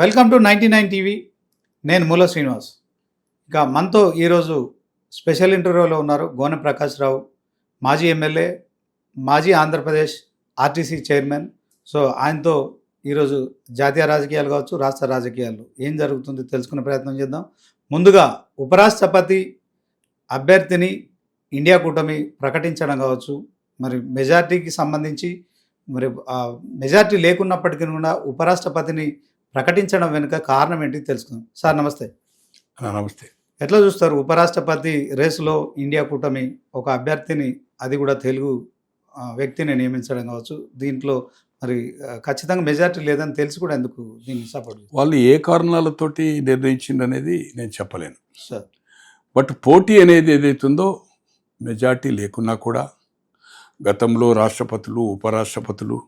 Welcome to 99 TV. నేను మూల శ్రీనివాస్. ఇక మనతో ఈరోజు స్పెషల్ ఇంటర్వ్యూలో ఉన్నారు గోనె ప్రకాష్ రావు, మాజీ ఎమ్మెల్యే, మాజీ ఆంధ్రప్రదేశ్ ఆర్టీసీ చైర్మన్. సో ఆయనతో ఈరోజు జాతీయ రాజకీయాలు కావచ్చు, రాష్ట్ర రాజకీయాలు ఏం జరుగుతుందో తెలుసుకునే ప్రయత్నం చేద్దాం. ముందుగా ఉపరాష్ట్రపతి అభ్యర్థిని ఇండియా కూటమి ప్రకటించడం కావచ్చు, మరి మెజార్టీకి సంబంధించి మరి మెజార్టీ లేకున్నప్పటికీ కూడా ఉపరాష్ట్రపతిని ప్రకటించడం వెనుక కారణం ఏంటి తెలుసుకుందాం. సార్ నమస్తే. నమస్తే. ఎట్లా చూస్తారు ఉపరాష్ట్రపతి రేసులో ఇండియా కూటమి ఒక అభ్యర్థిని, అది కూడా తెలుగు వ్యక్తిని నియమించడం కావచ్చు, దీంట్లో మరి ఖచ్చితంగా మెజార్టీ లేదని తెలిసి కూడా ఎందుకు దీన్ని సపోర్ట్? వాళ్ళు ఏ కారణాలతోటి నిర్ణయించింది అనేది నేను చెప్పలేను సార్. బట్ పోటీ అనేది ఏదైతుందో మెజార్టీ లేకున్నా కూడా గతంలో రాష్ట్రపతులు, ఉపరాష్ట్రపతులు,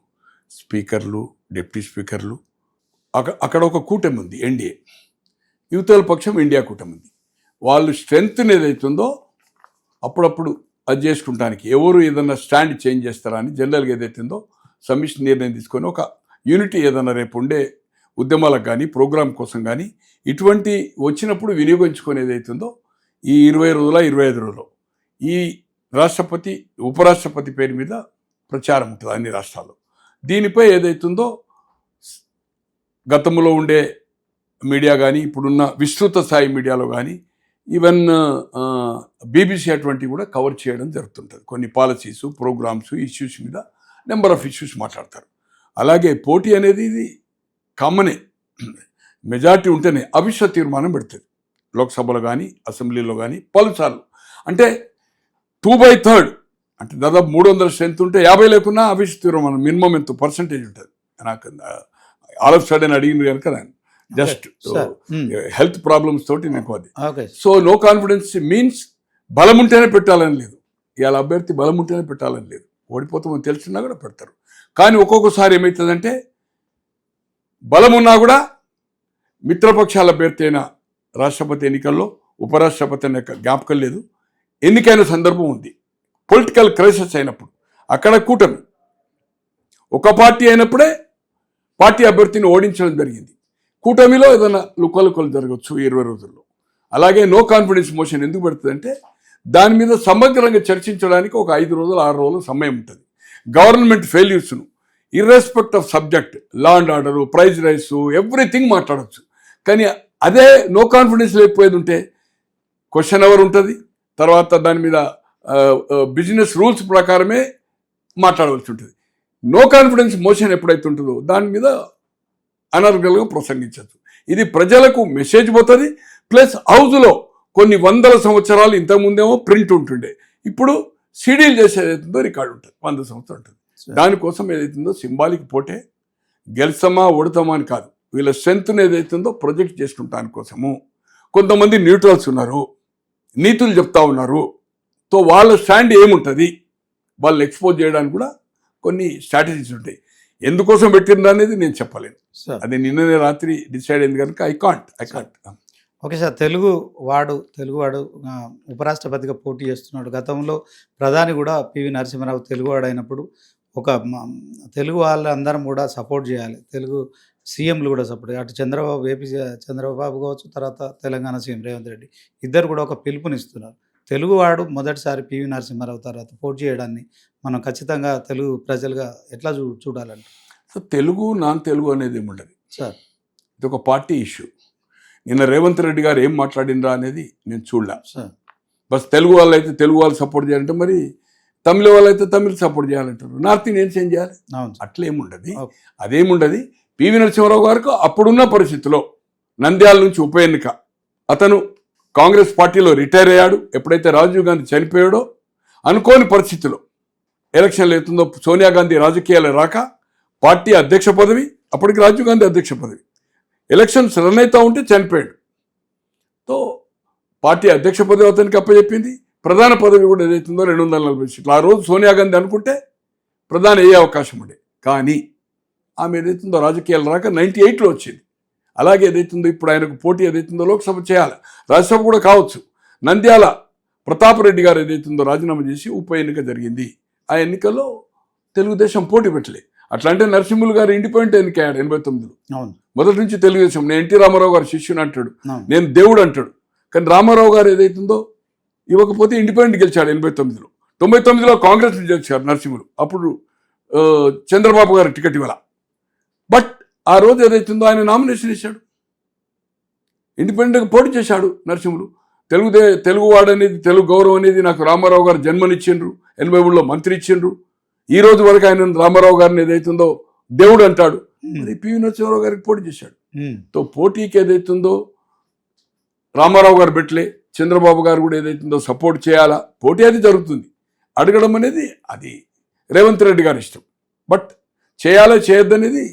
స్పీకర్లు, డిప్యూటీ స్పీకర్లు, అక్కడ ఒక కూటమి ఉంది, ఎన్డీఏ, యువతల పక్షం ఇండియా కూటమి ఉంది. వాళ్ళు స్ట్రెంగ్త్ ఏదైతుందో అప్పుడప్పుడు అది చేసుకుంటానికి ఎవరు ఏదన్నా స్టాండ్ చేంజ్ చేస్తారా అని జనరల్గా ఏదైతుందో సమిష్టి నిర్ణయం తీసుకొని ఒక యూనిటీ ఏదన్నా రేపు ఉండే ఉద్యమాలకు కానీ ప్రోగ్రాం కోసం కానీ ఇటువంటి వచ్చినప్పుడు వినియోగించుకొని ఏదైతుందో ఈ 20 రోజుల 25 రోజులు ఈ రాష్ట్రపతి ఉపరాష్ట్రపతి పేరు మీద ప్రచారం ఉంటుంది అన్ని రాష్ట్రాల్లో. దీనిపై ఏదైతుందో గతంలో ఉండే మీడియా కానీ ఇప్పుడున్న విస్తృత స్థాయి మీడియాలో కానీ ఈవెన్ బీబీసీ అటువంటివి కూడా కవర్ చేయడం జరుగుతుంటుంది. కొన్ని పాలసీస్, ప్రోగ్రామ్స్, ఇష్యూస్ మీద నెంబర్ ఆఫ్ ఇష్యూస్ మాట్లాడతారు. అలాగే పోటీ అనేది ఇది కామనే, మెజార్టీ ఉంటేనే అవిశ్వాస తీర్మానం పెడుతుంది లోక్సభలో కానీ అసెంబ్లీలో కానీ పలుసార్లు. అంటే 2/3 అంటే దాదాపు 300 స్ట్రెంత్ ఉంటే 50 లేకున్నా అవిశ్వాస తీర్మానం మినిమం ఎంత పర్సంటేజ్ ఉంటుంది. నాకు ఆల్ ఆఫ్ సడన్ అడిగింది కనుక జస్ట్ హెల్త్ ప్రాబ్లమ్స్ తోటి నాకు అది. సో నో కాన్ఫిడెన్స్ మీన్స్ బలం ఉంటేనే పెట్టాలని లేదు, ఇవాళ అభ్యర్థి బలం ఉంటేనే పెట్టాలని లేదు, ఓడిపోతామని తెలిసినా కూడా పెడతారు. కానీ ఒక్కొక్కసారి ఏమవుతుందంటే బలం ఉన్నా కూడా మిత్రపక్షాల అభ్యర్థి అయిన రాష్ట్రపతి ఎన్నికల్లో ఉపరాష్ట్రపతి అనే జ్ఞాపకం లేదు, ఎన్నికైన సందర్భం ఉంది. పొలిటికల్ క్రైసిస్ అయినప్పుడు అక్కడ కూటమి ఒక పార్టీ అయినప్పుడే పార్టీ అభ్యర్థిని ఓడించడం జరిగింది. కూటమిలో ఏదైనా లుకలుకలు జరగచ్చు 20 రోజుల్లో. అలాగే నో కాన్ఫిడెన్స్ మోషన్ ఎందుకు పెడుతుందంటే దాని మీద సమగ్రంగా చర్చించడానికి ఒక 5 రోజులు 6 రోజులు సమయం ఉంటుంది. గవర్నమెంట్ ఫెయిల్యూర్స్ను irrespective of subject, law and order, price rise, everything మాట్లాడవచ్చు. కానీ అదే నో కాన్ఫిడెన్స్ లేకపోయేది ఉంటే క్వశ్చన్ అవర్ ఉంటుంది, తర్వాత దాని మీద బిజినెస్ రూల్స్ ప్రకారమే మాట్లాడవలసి ఉంటుంది. నో కాన్ఫిడెన్స్ మోషన్ ఎప్పుడైతే ఉంటుందో దాని మీద అనర్గల్గా ప్రసంగించవచ్చు. ఇది ప్రజలకు మెసేజ్ పోతుంది. ప్లస్ హౌస్లో కొన్ని 100 సంవత్సరాలు ఇంతకుముందేమో ప్రింట్ ఉంటుండే, ఇప్పుడు సీడీలు చేసేది ఏదైతుందో రికార్డు ఉంటుంది, 100 సంవత్సరాలు ఉంటుంది. దానికోసం ఏదైతుందో సింబాలిక్ పోటే, గెలిచమా ఓడతామా అని కాదు, వీళ్ళ స్ట్రెంత్ను ఏదైతుందో ప్రొజెక్ట్ చేసుకుంటాని కోసము. కొంతమంది న్యూట్రల్స్ ఉన్నారు, నీతులు చెప్తా ఉన్నారు. సో వాళ్ళ స్టాండ్ ఏముంటుంది వాళ్ళు ఎక్స్పోజ్ చేయడానికి కూడా కొన్ని స్ట్రాటజీస్ ఉంటాయి. ఎందుకోసం పెట్టిండ్రు అనేది నేను చెప్పలేను, అది నిన్ననే రాత్రి డిసైడ్ అయింది కనుక ఐ కాంట్. Okay sir. తెలుగువాడు ఉపరాష్ట్రపతిగా పోటీ చేస్తున్నాడు. గతంలో ప్రధాని కూడా పివి నరసింహారావు తెలుగువాడు అయినప్పుడు ఒక తెలుగు వాళ్ళందరం కూడా సపోర్ట్ చేయాలి, తెలుగు సీఎంలు కూడా సపోర్ట్, అటు ఏపీ చంద్రబాబు కావచ్చు, తర్వాత తెలంగాణ సీఎం రేవంత్ రెడ్డి ఇద్దరు కూడా ఒక పిలుపునిస్తున్నారు. తెలుగువాడు మొదటిసారి పివి నరసింహారావు తర్వాత పోటీ చేయడాన్ని మనం ఖచ్చితంగా తెలుగు ప్రజలుగా ఎట్లా చూడాలంటే? సో తెలుగు నాన్ తెలుగు అనేది ఏముండదు సార్, ఇది ఒక పార్టీ ఇష్యూ. నిన్న రేవంత్ రెడ్డి గారు ఏం మాట్లాడినరా అనేది నేను చూడలే సార్. బస్ తెలుగు వాళ్ళు అయితే తెలుగు వాళ్ళు సపోర్ట్ చేయాలంటే మరి తమిళ వాళ్ళు అయితే తమిళ్ సపోర్ట్ చేయాలంటారు, నార్త్ ఇండియన్స్ ఏం చేయాలి? అట్లా ఏముండదు, అదేముండదు. పివి నరసింహారావు గారికి అప్పుడున్న పరిస్థితిలో నంద్యాల నుంచి ఉప ఎన్నిక, అతను కాంగ్రెస్ పార్టీలో రిటైర్ అయ్యాడు. ఎప్పుడైతే రాజీవ్ గాంధీ చనిపోయాడో అనుకోని పరిస్థితిలో ఎలక్షన్లు అవుతుందో సోనియా గాంధీ రాజకీయాలు రాక పార్టీ అధ్యక్ష పదవి, అప్పటికి రాజీవ్ గాంధీ అధ్యక్ష పదవి, ఎలక్షన్స్ రన్ అవుతూ ఉంటే చనిపోయాడు. సో పార్టీ అధ్యక్ష పదవి అతనికి అప్పచెప్పింది, ప్రధాన పదవి కూడా ఏదైతుందో 240 సీట్లు. ఆ రోజు సోనియా గాంధీ అనుకుంటే ప్రధాని అయ్యే అవకాశం ఉండే, కానీ ఆమె ఏదైతుందో రాజకీయాలు రాక 98లో వచ్చింది. అలాగే ఏదైతుందో ఇప్పుడు ఆయనకు పోటీ ఏదైతుందో లోక్సభ చేయాలి, రాజ్యసభ కూడా కావచ్చు. నంద్యాల ప్రతాప్ రెడ్డి గారు ఏదైతుందో రాజీనామా చేసి ఉప ఎన్నిక జరిగింది. ఆ ఎన్నికల్లో తెలుగుదేశం పోటీ పెట్టలే. అట్లా అంటే నరసింహులు గారు ఇండిపెండెంట్ ఎన్నికయ్యాడు 89లో. అవును. మొదటి నుంచి తెలుగుదేశం. నేను ఎన్టీ రామారావు గారు శిష్యుని అంటాడు, అవును. నేను దేవుడు అంటాడు. కానీ రామారావు గారు ఏదైతుందో ఇవ్వకపోతే ఇండిపెండెంట్ గెలిచాడు 89లో. 99లో కాంగ్రెస్ గెలిచారు నరసింహులు. అప్పుడు చంద్రబాబు గారు టికెట్ ఇవ్వాల. బట్ ఆ రోజు ఏదైతుందో ఆయన నామినేషన్ ఇచ్చాడు, ఇండిపెండెంట్గా పోటీ చేశాడు నరసింహులు. తెలుగువాడు అనేది, తెలుగు గౌరవం అనేది నాకు రామారావు గారు జన్మనిచ్చిండ్రు, 83లో మంత్రి ఇచ్చిండ్రు. ఈ రోజు వరకు ఆయన రామారావు గారిని ఏదైతుందో దేవుడు అంటాడు. మరి పివి నరసింహారావు గారికి పోటీ చేశాడు. తో పోటీకి ఏదైతుందో రామారావు గారు పెట్టలే, చంద్రబాబు గారు కూడా ఏదైతుందో సపోర్ట్ చేయాలా, పోటీ అది జరుగుతుంది. అడగడం అనేది అది రేవంత్ రెడ్డి గారి ఇష్టం. బట్ చేయాలా చేయొద్దనేది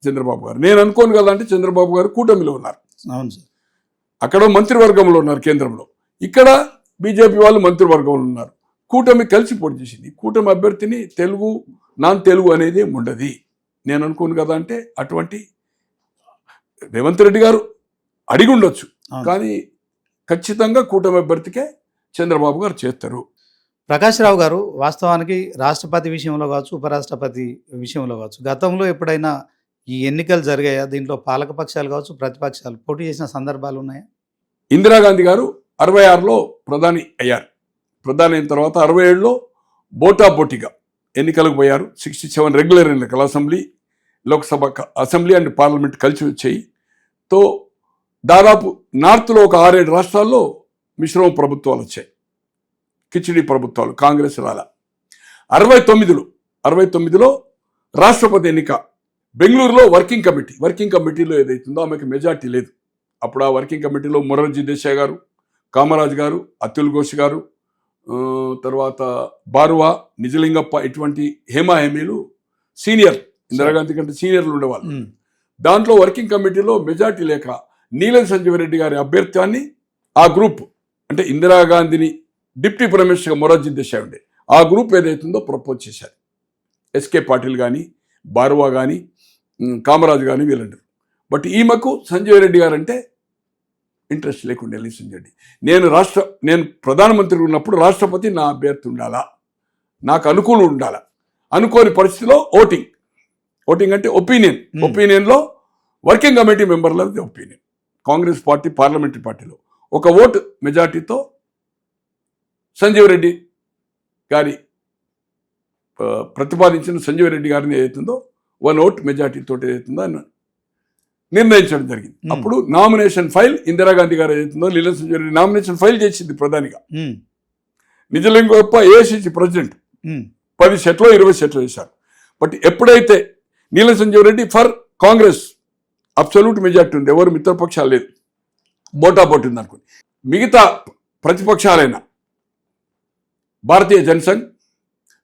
చంద్రబాబు గారు. నేను అనుకోను కదా అంటే చంద్రబాబు గారు కూటమిలో ఉన్నారు. అవును సార్. అక్కడ మంత్రివర్గంలో ఉన్నారు కేంద్రంలో, ఇక్కడ బీజేపీ వాళ్ళు మంత్రివర్గంలో ఉన్నారు. కూటమి కలిసి పోటీ చేసింది. కూటమి అభ్యర్థిని తెలుగు నాన్ తెలుగు అనేది ఉండదు. నేను అనుకోను కదా అంటే అటువంటి రేవంత్ రెడ్డి గారు అడిగి ఉండొచ్చు, కానీ ఖచ్చితంగా కూటమి అభ్యర్థికే చంద్రబాబు గారు చేస్తారు. ప్రకాష్ రావు గారు వాస్తవానికి రాష్ట్రపతి విషయంలో కావచ్చు, ఉపరాష్ట్రపతి విషయంలో కావచ్చు, గతంలో ఎప్పుడైనా ఈ ఎన్నికలు జరిగాయా? దీంట్లో పాలక పక్షాలు కావచ్చు, ప్రతిపక్షాలు పోటీ చేసిన సందర్భాలు ఉన్నాయా? ఇందిరాగాంధీ గారు 66లో ప్రధాని అయ్యారు. ప్రధాని అయిన తర్వాత 67లో పోటాపోటీగా ఎన్నికలకు పోయారు. 67 రెగ్యులర్ ఎన్నికలు, assembly, Lok Sabha, assembly and parliament కలిసి వచ్చాయి. తో దాదాపు నార్త్లో ఒక 6-7 రాష్ట్రాల్లో మిశ్రమ ప్రభుత్వాలు వచ్చాయి, కిచిడి ప్రభుత్వాలు, కాంగ్రెస్ రాల. 69లో రాష్ట్రపతి ఎన్నిక, బెంగళూరులో వర్కింగ్ కమిటీలో ఏదైతుందో ఆమెకు మెజార్టీ లేదు. అప్పుడు ఆ వర్కింగ్ కమిటీలో మొరార్జీ దేశాయ్ గారు, కామరాజ్ గారు, అతుల్ ఘోష్ గారు, తర్వాత బారువా, నిజలింగప్ప, ఇటువంటి హేమీలు సీనియర్, ఇందిరాగాంధీ కంటే సీనియర్లు ఉండేవాళ్ళు. దాంట్లో వర్కింగ్ కమిటీలో మెజార్టీ లేక నీలం సంజీవ్ రెడ్డి గారి అభ్యర్థాన్ని ఆ గ్రూప్, అంటే ఇందిరాగాంధీని డిప్యూటీ ప్రైమ్ మినిస్టర్గా మొరార్జీ దేశాయ్ ఉండే ఆ గ్రూప్ ఏదైతుందో ప్రపోజ్ చేశారు. ఎస్కే పాటిల్ కానీ, బారువా కానీ, కామరాజు కానీ వీళ్ళంటారు. బట్ ఈమెకు సంజయ్ రెడ్డి గారు అంటే ఇంట్రెస్ట్ లేకుండా సంజయ్ రెడ్డి, నేను ప్రధానమంత్రి ఉన్నప్పుడు రాష్ట్రపతి నా అభ్యర్థి ఉండాలా, నాకు అనుకూలం ఉండాలా, అనుకోని పరిస్థితిలో ఓటింగ్ అంటే ఒపీనియన్లో వర్కింగ్ కమిటీ మెంబర్లది ఒపీనియన్, కాంగ్రెస్ పార్టీ పార్లమెంటరీ పార్టీలో ఒక ఓటు మెజార్టీతో సంజీవ్ రెడ్డి గారి ప్రతిపాదించిన సంజీవ్ రెడ్డి గారిని ఏదైతుందో 1 ఓట్ మెజార్టీ తోటి ఏదైతుందో అని నిర్ణయించడం జరిగింది. అప్పుడు నామినేషన్ ఫైల్ ఇందిరాగాంధీ గారు ఏదైతుందో నీలం సంజీవ్ రెడ్డి నామినేషన్ ఫైల్ చేసింది ప్రధానిగా. నిజలింగప్ప ఏఐసిసి ప్రెసిడెంట్ 10 సెట్లో 20 సెట్లు వేశారు. బట్ ఎప్పుడైతే Neelam Sanjiva Reddy for Congress absolute majority ఉంది, ఎవరు మిత్రపక్షాలు లేదు, పోటాపోటీ ఉంది అనుకోండి. మిగతా ప్రతిపక్షాలైన భారతీయ జనసంఘ్,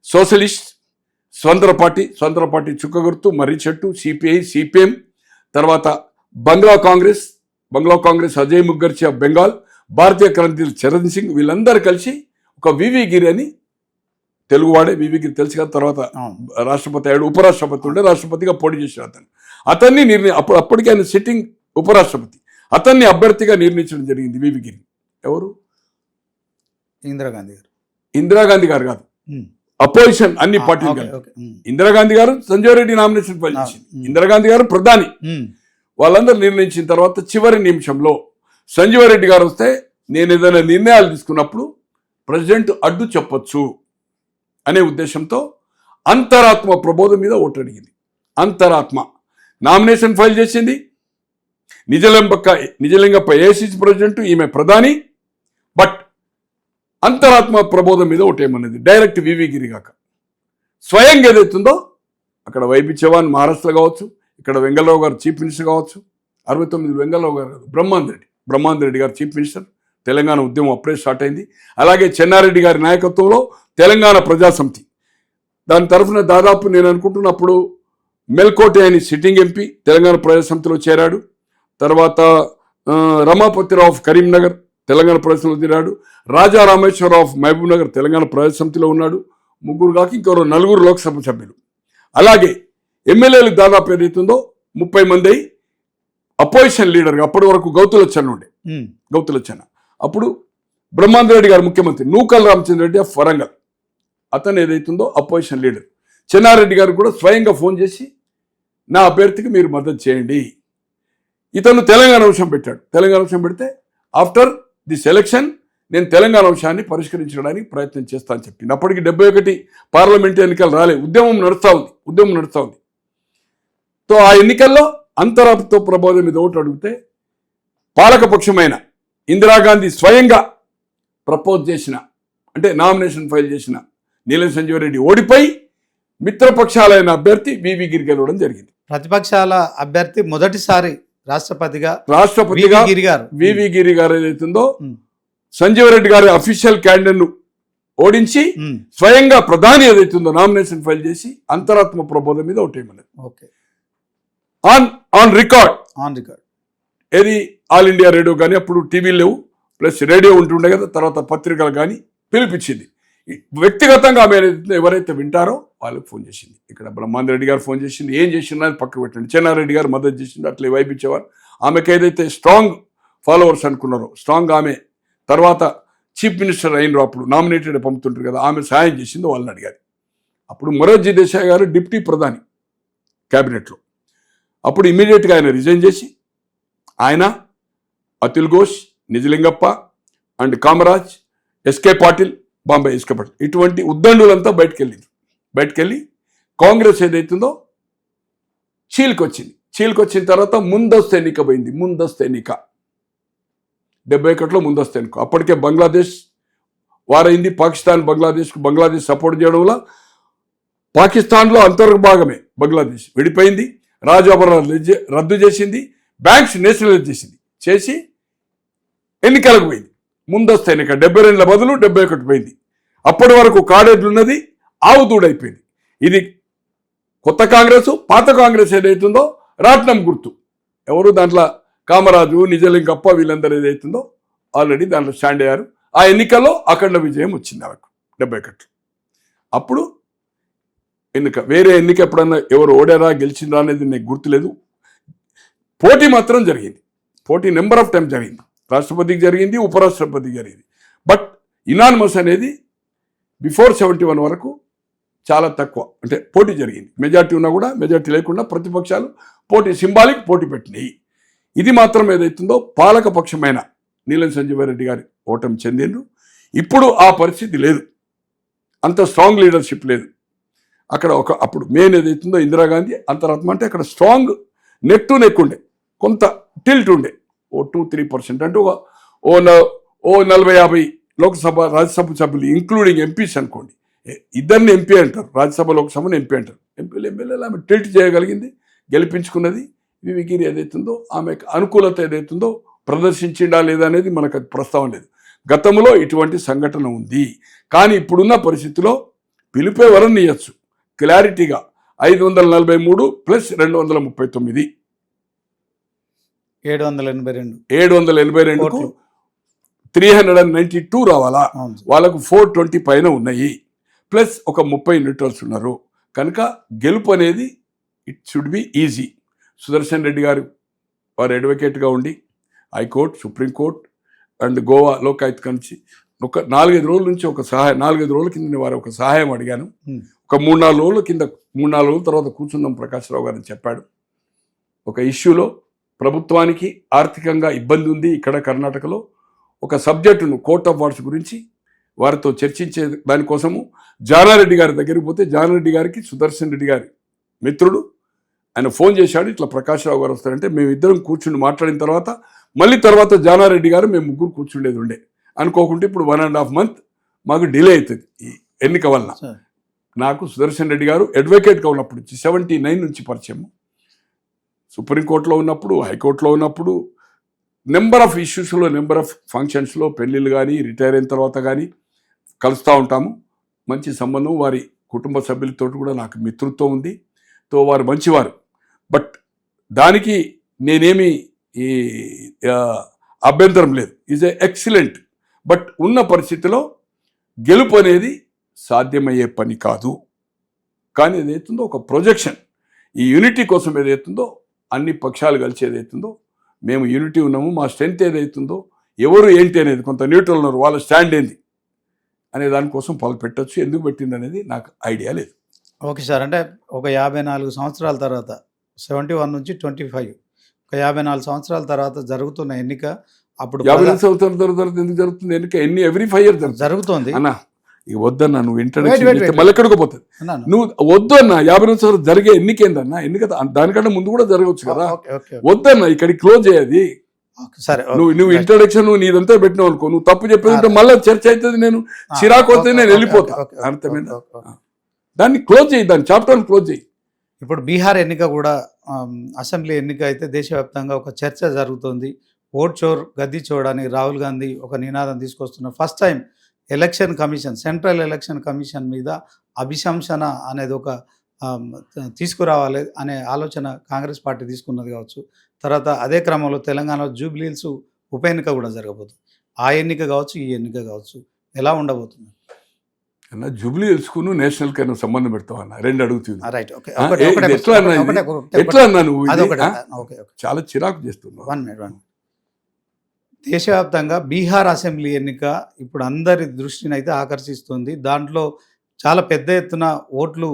సోషలిస్ట్, స్వతంత్ర పార్టీ చుక్కగుర్తు, మర్రి చెట్టు, సిపిఐ, సిపిఎం, తర్వాత బంగ్లా కాంగ్రెస్ అజయ్ ముఖర్జీ ఆఫ్ బెంగాల్, భారతీయ క్రాంతి చరణ్ సింగ్, వీళ్ళందరూ కలిసి ఒక వివి గిరి అని, తెలుగువాడే వివి గిరి తెలుసు కదా, తర్వాత రాష్ట్రపతి అయ్యాడు, ఉపరాష్ట్రపతి ఉండే, రాష్ట్రపతిగా పోటీ చేశాడు. అతన్ని అప్పటికే ఆయన సిట్టింగ్ ఉపరాష్ట్రపతి, అతన్ని అభ్యర్థిగా నిర్ణయించడం జరిగింది వివి గిరి. ఎవరు? ఇందిరాగాంధీ గారు కాదు, అపోజిషన్ అన్ని పార్టీలు కాదు. ఇందిరాగాంధీ గారు సంజయ్ రెడ్డి నామినేషన్ ఫైల్ చేసింది, ఇందిరాగాంధీ గారు ప్రధాని, వాళ్ళందరూ నిర్ణయించిన తర్వాత చివరి నిమిషంలో సంజయ్ రెడ్డి గారు వస్తే నేను ఏదైనా నిర్ణయాలు తీసుకున్నప్పుడు ప్రెసిడెంట్ అడ్డు చెప్పొచ్చు అనే ఉద్దేశంతో అంతరాత్మ ప్రబోధం మీద ఓటు అడిగింది. అంతరాత్మ నామినేషన్ ఫైల్ చేసింది. నిజలింగప్ప ఏఐసిసి ప్రెసిడెంట్, ఈమె ప్రధాని. బట్ అంతరాత్మ ప్రబోధం మీద ఓటేయమన్నది డైరెక్ట్ వివి గిరి కాక స్వయంగా ఏదైతుందో అక్కడ వైపీ చవాన్ మహారాష్ట్రలో కావచ్చు, ఇక్కడ వెంగళరావు గారు చీఫ్ మినిస్టర్ కావచ్చు, 69 వెంగళరావు గారు, బ్రహ్మాంద్ రెడ్డి గారు చీఫ్ మినిస్టర్, తెలంగాణ ఉద్యమం అప్పుడే స్టార్ట్ అయింది. అలాగే చెన్నారెడ్డి గారి నాయకత్వంలో తెలంగాణ ప్రజాసమితి, దాని తరఫున దాదాపు నేను అనుకుంటున్నప్పుడు మెల్కోటే అని సిట్టింగ్ ఎంపీ తెలంగాణ ప్రజాసమితిలో చేరాడు. తర్వాత రమాపతిరావు ఆఫ్ కరీంనగర్ తెలంగాణ ప్రజాసమితిలో చేరాడు. రాజా రామేశ్వరరావు ఆఫ్ మహబూబ్ నగర్ తెలంగాణ ప్రజాసమితిలో ఉన్నాడు. 3 కాక ఇంకో 4 లోక్సభ సభ్యులు. అలాగే ఎమ్మెల్యేలు దాదాపు ఏదైతుందో 30 మంది అయి అపోజిషన్ లీడర్గా అప్పటి వరకు గౌతులచ్చన్న ఉండే, గౌతులచ్చన్న అప్పుడు బ్రహ్మాందరెడ్డి గారు ముఖ్యమంత్రి, నూకల్ రామచంద్ర రెడ్డి ఆఫ్ వరంగల్, అతను ఏదైతుందో అపోజిషన్ లీడర్. చెన్నారెడ్డి గారు కూడా స్వయంగా ఫోన్ చేసి నా అభ్యర్థికి మీరు మద్దతు చేయండి. ఇతను తెలంగాణ అంశం పెట్టాడు. తెలంగాణ అంశం పెడితే ఆఫ్టర్ ది సెలక్షన్ నేను తెలంగాణ అంశాన్ని పరిష్కరించడానికి ప్రయత్నం చేస్తా అని చెప్పింది. అప్పటికి 71 పార్లమెంటు ఎన్నికలు రాలే, ఉద్యమం నడుస్తూ ఉంది. సో ఆ ఎన్నికల్లో అంతరాతో ప్రబోధం మీద ఒకటి అడిగితే పాలకపక్షమైన ఇందిరాగాంధీ స్వయంగా ప్రపోజ్ చేసిన, అంటే నామినేషన్ ఫైల్ చేసిన నీలం సంజీవ్ రెడ్డి ఓడిపోయి మిత్రపక్షాలైన అభ్యర్థి వివి గిరి గెలవడం జరిగింది. ప్రతిపక్షాల అభ్యర్థి మొదటిసారి రాష్ట్రపతిగా వివి గిరి గారు ఏదైతుందో సంజీవ్ రెడ్డి గారి అఫీషియల్ క్యాండిడేట్ ఓడించి స్వయంగా ప్రధాని ఏదైతుందో నామినేషన్ ఫైల్ చేసి అంతరాత్మ ప్రబోధం మీద ఓటేయమన్నది. ఆన్ రికార్డ్ ఏది ఆల్ ఇండియా రేడియో కానీ, అప్పుడు టీవీలు లేవు, ప్లస్ రేడియో ఉంటుండే కదా, తర్వాత పత్రికలు కానీ పిలిపించింది. వ్యక్తిగతంగా ఆమె ఎవరైతే వింటారో వాళ్ళకి ఫోన్ చేసింది. ఇక్కడ బ్రహ్మాండ రెడ్డి గారు ఫోన్ చేసింది, ఏం చేసిందో అని పక్కకు పెట్టండి. చెన్నారెడ్డి గారు మద్దతు చేసింది, అట్లా వైపించేవారు. ఆమెకు ఏదైతే స్ట్రాంగ్ ఫాలోవర్స్ అనుకున్నారో, స్ట్రాంగ్ ఆమె తర్వాత చీఫ్ మినిస్టర్ అయినరు, అప్పుడు నామినేటెడ్ పంపుతుంటారు కదా, ఆమె సాయం చేసిందో వాళ్ళని అడిగారు. అప్పుడు మొరార్జీ దేశాయ్ గారు డిప్యూటీ ప్రధాని క్యాబినెట్లో. అప్పుడు ఇమీడియట్గా ఆయన రిజైన్ చేసి ఆయన, Atul Ghosh, Nijalingappa and Kamaraj, SK Patil, Bombay SK Patil, ఇటువంటి ఉద్దండులంతా బయటకెళ్ళి కాంగ్రెస్ ఏదైతుందో చీల్కొచ్చిన తర్వాత ముందస్తు ఎన్నిక పోయింది. 71లో ముందస్తు ఎన్నిక. అప్పటికే బంగ్లాదేశ్ వారైంది, బంగ్లాదేశ్ సపోర్ట్ చేయడం వల్ల పాకిస్తాన్లో అంతర్భాగమే బంగ్లాదేశ్ విడిపోయింది, రాజాభరణాలు రద్దు చేసింది, బ్యాంక్స్ నేషనలైజ్ చేసి ఎన్నికలకు పోయింది. ముందస్తు ఎన్నిక 72 బదులు 71 పోయింది. అప్పటి వరకు కాడేడ్లున్నది ఆవుదూడైపోయింది. ఇది కొత్త కాంగ్రెస్, పాత కాంగ్రెస్ ఏదైతుందో రాట్నం గుర్తు. ఎవరు దాంట్లో కామరాజు, నిజలింగప్ప వీళ్ళందరూ ఏదైతుందో ఆల్రెడీ దాంట్లో స్టాండ్ అయ్యారు. ఆ ఎన్నికల్లో అఖండ విజయం వచ్చింది వాళ్ళకు 71. అప్పుడు వేరే ఎన్నిక ఎప్పుడన్నా ఎవరు ఓడారా గెలిచిందా అనేది నాకు గుర్తులేదు. పోటీ మాత్రం జరిగింది. పోటీ నెంబర్ ఆఫ్ టైం జరిగింది. రాష్ట్రపతికి జరిగింది, ఉపరాష్ట్రపతికి జరిగింది. బట్ ఇనానిమస్ అనేది బిఫోర్ 71 వరకు చాలా తక్కువ, అంటే పోటీ జరిగింది. మెజార్టీ ఉన్నా కూడా మెజార్టీ లేకుండా ప్రతిపక్షాలు సింబాలిక్ పోటీ పెట్టినాయి. ఇది మాత్రం ఏదైతుందో పాలకపక్షమైన నీలం సంజీవ్ రెడ్డి గారి ఓటమి చెందిండ్రు. ఇప్పుడు ఆ పరిస్థితి లేదు, అంత స్ట్రాంగ్ లీడర్షిప్ లేదు అక్కడ. అప్పుడు మెయిన్ ఏదైతుందో ఇందిరాగాంధీ అంతరాత్మ, అంటే అక్కడ స్ట్రాంగ్ నెక్ టు నెక్ ఉండే, కొంత టిల్ట్ ఉండే, 2-3%, అంటే ఓ 40-50 లోక్సభ రాజ్యసభ సభ్యులు ఇంక్లూడింగ్ ఎంపీస్ అనుకోండి, ఇద్దరిని ఎంపీ అంటారు, రాజ్యసభ లోక్సభను ఎంపీ అంటారు. ఎమ్మెల్యేలు ఆమె టిల్ట్ చేయగలిగింది, గెలిపించుకున్నది. వివి గిరి ఏదైతుందో ఆమెకు అనుకూలత ఏదైతుందో ప్రదర్శించిండా లేదా అనేది మనకు ప్రస్తావన లేదు. గతంలో ఇటువంటి సంఘటన ఉంది, కానీ ఇప్పుడున్న పరిస్థితిలో పిలిపే వరం ఇయ్యచ్చు క్లారిటీగా 543 ప్లస్ 239 782 392 రావాలా. వాళ్ళకు 420 పైన ఉన్నాయి, ప్లస్ ఒక 30 న్యూట్రల్స్ ఉన్నారు. కనుక గెలుపు అనేది it should be easy. Sudarshan Reddy గారు వారు అడ్వకేట్గా ఉండి high court, supreme court and Goa Lokayukta నుంచి ఒక 4-5 రోజుల నుంచి ఒక సహాయం, 4-5 రోజుల కింద వారు ఒక సహాయం అడిగాను. ఒక 3-4 రోజుల కింద, 3-4 రోజుల తర్వాత కూర్చుందాం ప్రకాశ్రావు గారిని చెప్పాడు. ఒక ఇష్యూలో ప్రభుత్వానికి ఆర్థికంగా ఇబ్బంది ఉంది ఇక్కడ కర్ణాటకలో, ఒక సబ్జెక్టును కోర్ట్ ఆఫ్ వార్డ్స్ గురించి వారితో చర్చించే దానికోసము జానారెడ్డి గారి దగ్గరికి పోతే, జానారెడ్డి గారికి సుదర్శన్ రెడ్డి గారి మిత్రుడు ఆయన ఫోన్ చేశాడు, ఇట్లా ప్రకాశ్రావు గారు వస్తారంటే మేమిద్దరం కూర్చుని మాట్లాడిన తర్వాత మళ్ళీ తర్వాత జానారెడ్డి గారు మేము ముగ్గురు కూర్చుండేది ఉండే. అనుకోకుంటే ఇప్పుడు 1.5 month మాకు డిలే అవుతుంది ఈ ఎన్నిక వలన. నాకు సుదర్శన్ రెడ్డి గారు అడ్వకేట్గా ఉన్నప్పుడు 79 నుంచి పరిచయం, సుప్రీంకోర్టులో ఉన్నప్పుడు, హైకోర్టులో ఉన్నప్పుడు, నెంబర్ ఆఫ్ ఇష్యూస్లో, నెంబర్ ఆఫ్ ఫంక్షన్స్లో, పెళ్ళిళ్ళు కానీ రిటైర్ అయిన తర్వాత కానీ కలుస్తూ ఉంటాము. మంచి సంబంధం, వారి కుటుంబ సభ్యులతో కూడా నాకు మిత్రుత్వం ఉంది. తో వారు మంచివారు. బట్ దానికి నేనేమి ఈ అభ్యంతరం లేదు, ఈజ్ ఎక్సలెంట్. బట్ ఉన్న పరిస్థితిలో గెలుపు అనేది సాధ్యమయ్యే పని కాదు. కానీ ఏదైతుందో ఒక ప్రొజెక్షన్, ఈ యూనిటీ కోసం ఏదైతుందో అన్ని పక్షాలు కలిసి ఏదైతుందో మేము యూనిటీ ఉన్నాము, మా స్ట్రెంత్ ఏదైతుందో ఎవరు ఏంటి అనేది కొంత న్యూట్రల్ ఉన్నారు, వాళ్ళ స్టాండ్ ఏంది అనే దానికోసం పాలు పెట్టచ్చు. ఎందుకు పెట్టింది అనేది నాకు ఐడియా లేదు. Okay sir. అంటే ఒక 54 సంవత్సరాల తర్వాత 71 నుంచి 25 ఒక 54 సంవత్సరాల తర్వాత జరుగుతున్న ఎన్నిక అప్పుడు 52 సంవత్సరాల తర్వాత ఎందుకు జరుగుతుంది ఎన్నిక? ఎవ్రీ 5 ఇయర్స్ జరుగుతోంది అన్న. ఇక వద్దన్నా, నువ్వు Wait, ఇంట్రడక్షన్ wait, చేస్తే wait. మళ్ళీ ఎక్కడికి పోతుంది. అన్నాను. నువ్వు వద్దు అన్న, 52 సంవత్సరాలు జరిగే ఎన్నిక ఏందన్నా? ఎన్నిక దానికంటే ముందు కూడా జరగవచ్చు కదా. ఓకే ఓకే వద్దన్న, ఇక్కడికి క్లోజ్ అయ్యేది. ఓకే సరే. నువ్వు ఇంట్రడక్షన్ నీదంతా పెట్టినావు అనుకో, నువ్వు తప్పు చెప్పేది మళ్ళీ చర్చ అవుతుంది, నేను చిరాకు అవుతుంది, నేను వెళ్ళిపోతా. అర్థమైందా? దాన్ని క్లోజ్ చేయి, దాని చాప్టర్ క్లోజ్ చేయి. ఇప్పుడు బీహార్ ఎన్నిక కూడా అసెంబ్లీ ఎన్నిక అయితే దేశవ్యాప్తంగా ఒక చర్చ జరుగుతుంది. ఓట్ చోర్ గద్దీ చోర్ అని రాహుల్ గాంధీ ఒక నినాదం తీసుకొస్తున్నారు. First time election commission, central election commission మీద అభిశంసన అనేది ఒక తీసుకురావాలి అనే ఆలోచన కాంగ్రెస్ పార్టీ తీసుకున్నది కావచ్చు. తర్వాత అదే క్రమంలో తెలంగాణలో జూబ్లీహిల్స్ ఉప ఎన్నిక కూడా జరగబోతుంది. ఆ ఎన్నిక కావచ్చు, ఈ ఎన్నిక కావచ్చు, ఎలా ఉండబోతుంది అన్న? జూబ్లీ హిల్స్కును నేషనల్ కైనా సంబంధం పెడతావు అన్న, రెండు అడుగుతుంది. రైట్. ఓకే. ఎట్లా అన్నా నువ్వు? చాలా చిరాకు చేస్తున్నావు. 1 minute. దేశవ్యాప్తంగా బీహార్ అసెంబ్లీ ఎన్నిక ఇప్పుడు అందరి దృష్టిని అయితే ఆకర్షిస్తుంది. దాంట్లో చాలా పెద్ద ఎత్తున ఓట్లు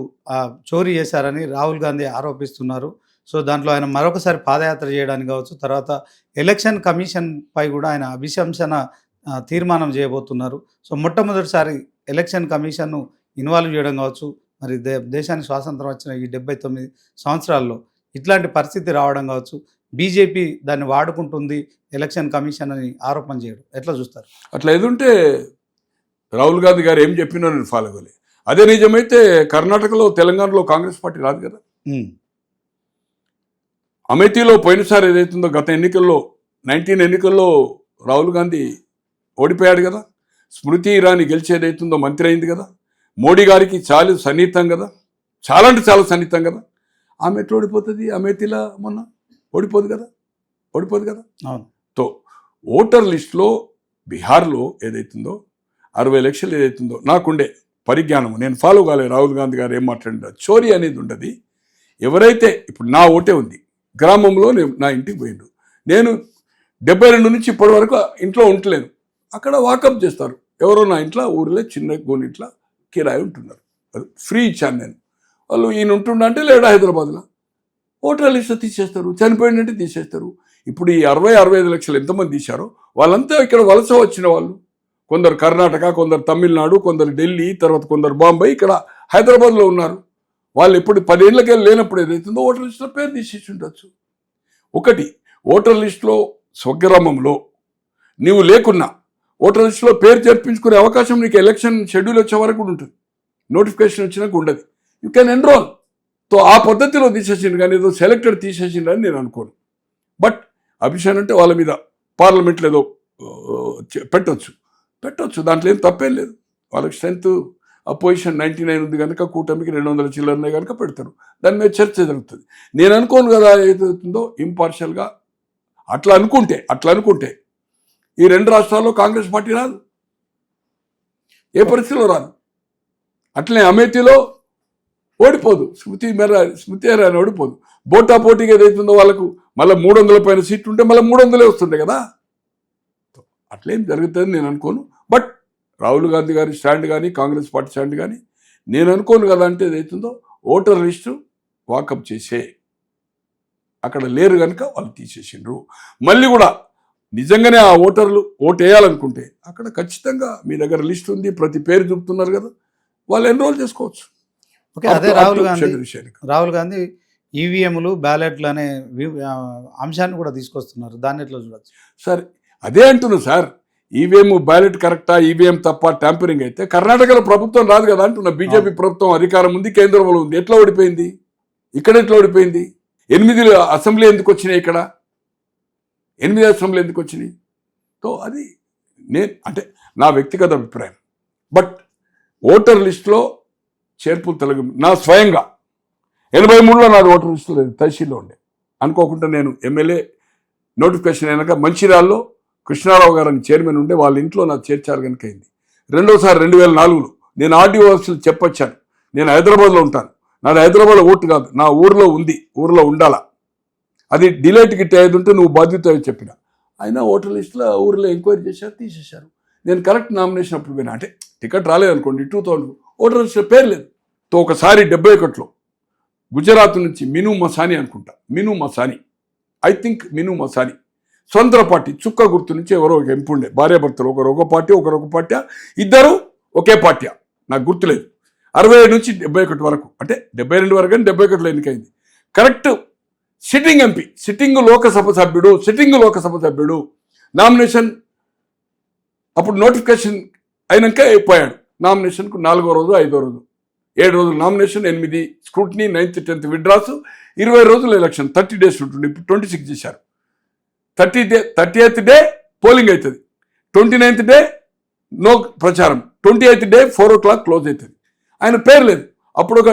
చోరీ చేశారని రాహుల్ గాంధీ ఆరోపిస్తున్నారు. సో దాంట్లో ఆయన మరొకసారి పాదయాత్ర చేయడానికి కావచ్చు, తర్వాత ఎలక్షన్ కమిషన్ పై కూడా ఆయన అభిశంసన తీర్మానం చేయబోతున్నారు. సో మొట్టమొదటిసారి ఎలక్షన్ కమిషన్ను ఇన్వాల్వ్ చేయడం కావచ్చు, మరి దేశానికి స్వాతంత్రం వచ్చిన ఈ 79 సంవత్సరాల్లో ఇట్లాంటి పరిస్థితి రావడం కావచ్చు, బీజేపీ దాన్ని వాడుకుంటుంది ఎలక్షన్ కమిషన్ అని ఆరోపణ చేయడం ఎట్లా చూస్తారు? అట్లా ఏదుంటే రాహుల్ గాంధీ గారు ఏం చెప్పినా నేను ఫాలో అవ్వాలి. అదే నిజమైతే కర్ణాటకలో, తెలంగాణలో కాంగ్రెస్ పార్టీ రాదు కదా. అమేథీలో పోయినసారి ఏదైతుందో గత ఎన్నికల్లో 19 ఎన్నికల్లో రాహుల్ గాంధీ ఓడిపోయాడు కదా. స్మృతి ఇరానీ గెలిచేదైతుందో మంత్రి అయింది కదా. మోడీ గారికి చాలా సన్నిహితం కదా, చాలా అంటే చాలా సన్నిహితం కదా. ఆమె ఎట్లా ఓడిపోతుంది? అమేథీలో మొన్న ఓడిపోదు కదా. అవును. తో ఓటర్ లిస్టులో బీహార్లో ఏదైతుందో 60 లక్షలు ఏదైతుందో, నాకుండే పరిజ్ఞానము, నేను ఫాలో కాలేదు రాహుల్ గాంధీ గారు ఏం మాట్లాడినారు. చోరీ అనేది ఉండదు. ఎవరైతే ఇప్పుడు నా ఓటే ఉంది, గ్రామంలో నా ఇంటికి పోయిండు, నేను 72 నుంచి ఇప్పటి వరకు ఇంట్లో ఉంటలేను, అక్కడ వాకప్ చేస్తారు. ఎవరో నా ఇంట్లో ఊరిలో చిన్న గోనిట్లా కిరాయి ఉంటున్నారు, అది ఫ్రీ ఇచ్చాను నేను. వాళ్ళు ఈయన ఉంటుండ అంటే లేడా హైదరాబాద్లో, ఓటర్ లిస్ట్ తీసేస్తారు, చనిపోయిందంటే తీసేస్తారు. ఇప్పుడు ఈ 60-65 లక్షలు ఎంతమంది తీశారో వాళ్ళంతా ఇక్కడ వలస వచ్చిన వాళ్ళు. కొందరు కర్ణాటక, కొందరు తమిళనాడు, కొందరు ఢిల్లీ, తర్వాత కొందరు బాంబే, ఇక్కడ హైదరాబాద్లో ఉన్నారు. వాళ్ళు ఎప్పుడు 10 ఏళ్ళకెళ్ళి లేనప్పుడు ఏదైతుందో ఓటర్ లిస్టులో పేరు తీసేసి ఉండొచ్చు. ఒకటి, ఓటర్ లిస్టులో స్వగ్రామంలో నీవు లేకున్నా ఓటర్ లిస్టులో పేరు చేర్పించుకునే అవకాశం నీకు ఎలక్షన్ షెడ్యూల్ వచ్చే వరకు కూడా ఉంటుంది. నోటిఫికేషన్ వచ్చినాక ఉండదు. You can enrol. తో ఆ పద్ధతిలో తీసేసిండు, కానీ ఏదో సెలెక్టెడ్ తీసేసిండు అని నేను అనుకోను. బట్ అభిషన్ అంటే వాళ్ళ మీద పార్లమెంట్లో ఏదో పెట్టవచ్చు, దాంట్లో ఏం తప్పేం లేదు. వాళ్ళకి స్ట్రెంత్ అపోజిషన్ 99 ఉంది కనుక, కూటమికి 200 చిల్లరనే కనుక పెడతారు. దాని మీద చర్చ జరుగుతుంది. నేను అనుకోను కదా ఏదవుతుందో ఇంపార్షియల్గా. అట్లా అనుకుంటే ఈ 2 రాష్ట్రాల్లో కాంగ్రెస్ పార్టీ రాదు, ఏ పరిస్థితిలో రాదు. అట్లనే అమేథీలో ఓడిపోదు, స్మృతి ఇరానీ ఓడిపోదు. పోటీగా ఏదైతుందో వాళ్ళకు మళ్ళీ 300 పైన సీట్లు ఉంటే మళ్ళీ 300 వస్తుండే కదా. అట్లేం జరుగుతుందని నేను అనుకోను. బట్ రాహుల్ గాంధీ గారి స్టాండ్ కానీ, కాంగ్రెస్ పార్టీ స్టాండ్ కానీ నేను అనుకోను కదా. అంటే ఏదైతుందో ఓటర్ లిస్టు వాకప్ చేసే, అక్కడ లేరు కనుక వాళ్ళు తీసేసిండ్రు. మళ్ళీ కూడా నిజంగానే ఆ ఓటర్లు ఓటు వేయాలనుకుంటే అక్కడ ఖచ్చితంగా మీ దగ్గర లిస్ట్ ఉంది, ప్రతి పేరు చూపుతున్నారు కదా, వాళ్ళు ఎన్రోల్ చేసుకోవచ్చు. ఓకే. అదే రాహుల్ గాంధీ ఈవీఎంలు, బ్యాలెట్లు అనే అంశాన్ని కూడా తీసుకొస్తున్నారు. దాన్ని ఎట్లా చూడవచ్చు? సరే, అదే అంటున్నా సార్. ఈవీఎం బ్యాలెట్ కరెక్టా, ఈవీఎం తప్ప, ట్యాంపరింగ్ అయితే కర్ణాటకలో ప్రభుత్వం రాదు కదా అంటున్నా. బీజేపీ ప్రభుత్వం అధికారం ఉంది, కేంద్రంలో ఉంది. ఎట్లా ఓడిపోయింది? ఇక్కడ ఎట్లా ఓడిపోయింది? 8 అసెంబ్లీ ఎందుకు వచ్చినాయి? ఇక్కడ 8 అసెంబ్లీ ఎందుకు వచ్చినాయి? సో అది అంటే నా వ్యక్తిగత అభిప్రాయం. బట్ ఓటర్ లిస్టులో చేర్పులు తెలుగు నా స్వయంగా 83లో నాది ఓటర్ లిస్టులో లేదు, తహసీల్లో ఉండే. అనుకోకుండా నేను ఎమ్మెల్యే నోటిఫికేషన్ అయినాక మంచిర్యాలలో కృష్ణారావు గారు అని చైర్మన్ ఉండే, వాళ్ళ ఇంట్లో నాకు చేర్చారు కనుక అయింది. రెండోసారి 2004లో నేను ఆర్డీఓ ఆఫీసులు చెప్పొచ్చాను, నేను హైదరాబాద్లో ఉంటాను, నాది హైదరాబాద్లో ఓటు కాదు, నా ఊరిలో ఉంది, ఊరిలో ఉండాలా, అది డిలే టికెట్ అయ్యేది ఉంటే నువ్వు బాధ్యత చెప్పిన. అయినా ఓటర్ లిస్టులో ఊరిలో ఎంక్వైరీ చేశారు, తీసేశారు. నేను కరెక్ట్ నామినేషన్ అప్పుడు పోయినా, అంటే టికెట్ రాలేదనుకోండి 2000, ఓటర్ లిస్టులో పేరు లేదు, తో ఒకసారి 71లో గుజరాత్ నుంచి మిను మసాని అనుకుంటా, మిను మసాని, ఐ థింక్ మిను మసాని, స్వతంత్ర పార్టీ చుక్క గుర్తు నుంచి ఎవరో ఒక ఎంపీ ఉండే, భార్యాభర్తలు, ఒకరు ఒక పార్టీ ఒకరు ఒక పార్టీ, ఇద్దరు ఒకే పార్టీ, నాకు గుర్తులేదు. 67 నుంచి 71 వరకు, అంటే 72 వరకు కానీ 71లో ఎన్నికైంది. Correct sitting MP, sitting Lok Sabha సభ్యుడు నామినేషన్ అప్పుడు నోటిఫికేషన్ అయినాక అయిపోయాడు. నామినేషన్కు 4వ రోజు 5వ రోజు 7 రోజులు నామినేషన్, 8 స్క్రూటినీ, 9th 10th విడ్రాస్, 20 రోజులు ఎలక్షన్, 30 days ఉంటుంది. ఇప్పుడు 26 చేశారు. 38th డే పోలింగ్ అవుతుంది, 29th డే నో ప్రచారం, 28th డే 4 o'clock క్లోజ్ అవుతుంది. ఆయన పేరు లేదు. అప్పుడు ఒక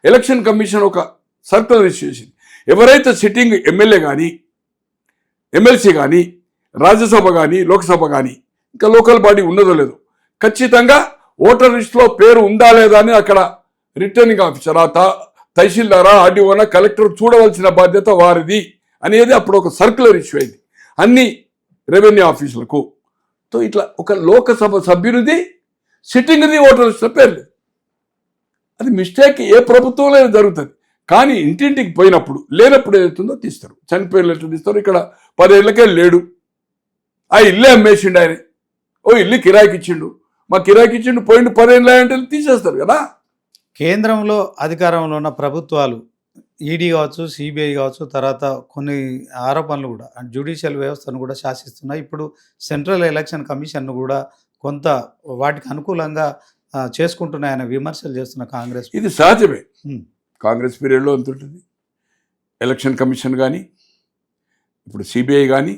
ఎలక్షన్ కమిషన్ ఒక సర్కులర్ ఇష్యూ చేసింది. ఎవరైతే సిట్టింగ్ ఎమ్మెల్యే కానీ, ఎమ్మెల్సీ కానీ, రాజ్యసభ కానీ, లోక్సభ కానీ, ఇంకా లోకల్ బాడీ ఉన్నదో లేదో, ఖచ్చితంగా ఓటర్ లిస్టులో పేరు ఉందా లేదా అని అక్కడ రిటర్నింగ్ ఆఫీసర్, తహసీల్దారా, ఆర్డీఓనా, కలెక్టర్ చూడవలసిన బాధ్యత వారిది అనేది అప్పుడు ఒక సర్కులర్ ఇష్యూ అయింది అన్ని రెవెన్యూ ఆఫీసులకు. సో ఇట్లా ఒక లోకసభ సభ్యునిది సిట్టింగ్ది ఓటర్ లిస్టులో పేరు లేదు. అది మిస్టేక్ ఏ ప్రభుత్వంలో జరుగుతుంది. కానీ ఇంటింటికి పోయినప్పుడు లేనప్పుడు ఏదైతుందో తీస్తారు. చనిపోయిన లెటర్ తీస్తారు. ఇక్కడ 10 ఏళ్ళకే లేడు, ఆ ఇల్లే అమ్మేసిండు ఆయన, ఓ ఇల్లు కిరాయికి ఇచ్చిండు, మా కిరాయికి ఇచ్చిండు పోయిండు 10 ఏళ్ళ అంటే తీసేస్తారు కదా. కేంద్రంలో అధికారంలో ఉన్న ప్రభుత్వాలు ఈడీ కావచ్చు, సిబిఐ కావచ్చు, తర్వాత కొన్ని ఆరోపణలు కూడా జ్యుడిషియల్ వ్యవస్థను కూడా శాసిస్తున్నాయి. ఇప్పుడు సెంట్రల్ ఎలక్షన్ కమిషన్ను కూడా కొంత వాటికి అనుకూలంగా చేసుకుంటున్నాయన్న విమర్శలు చేస్తున్న కాంగ్రెస్. ఇది సహజమే. కాంగ్రెస్ పీరియడ్లో ఎంత ఉంటుంది. ఎలక్షన్ కమిషన్ కానీ, ఇప్పుడు సిబిఐ కానీ,